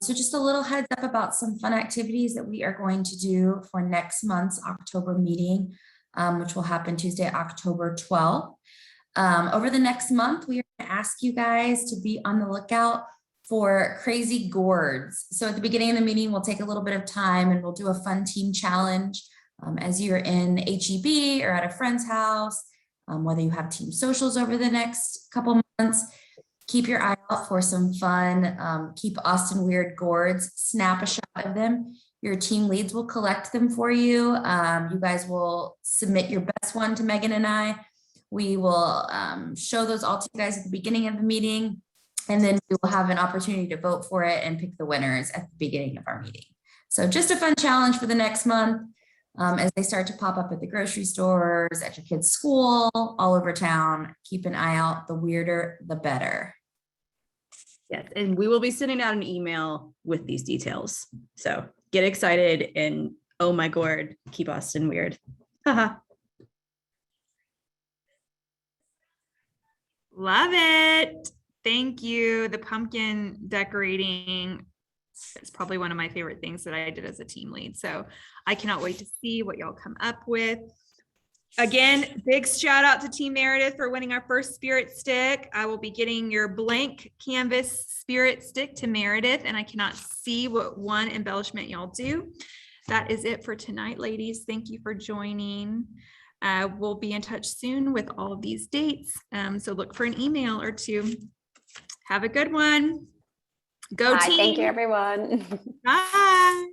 So just a little heads up about some fun activities that we are going to do for next month's October meeting, which will happen Tuesday, October 12th. Over the next month, we are going to ask you guys to be on the lookout for crazy gourds. So at the beginning of the meeting, we'll take a little bit of time and we'll do a fun team challenge as you're in HEB or at a friend's house, whether you have team socials over the next couple months. Keep your eye out for some fun, keep Austin weird gourds, snap a shot of them, Your team leads will collect them for you. You guys will submit your best one to Megan and I. We will show those all to you guys at the beginning of the meeting, and then we will have an opportunity to vote for it and pick the winners at the beginning of our meeting. So just a fun challenge for the next month as they start to pop up at the grocery stores, at your kids' school, all over town. Keep an eye out. The weirder, the better. Yes, and we will be sending out an email with these details. So get excited and oh my God, keep Austin weird. Haha. Love it. Thank you. The pumpkin decorating is probably one of my favorite things that I did as a team lead. So I cannot wait to see what y'all come up with. Again, big shout out to Team Meredith for winning our first Spirit Stick. I will be getting your blank canvas Spirit Stick to Meredith, and I cannot see what one embellishment y'all do. That is it for tonight, ladies. Thank you for joining. We'll be in touch soon with all of these dates. So look for an email or two. Have a good one. Go Bye. team. Thank you, everyone. Bye.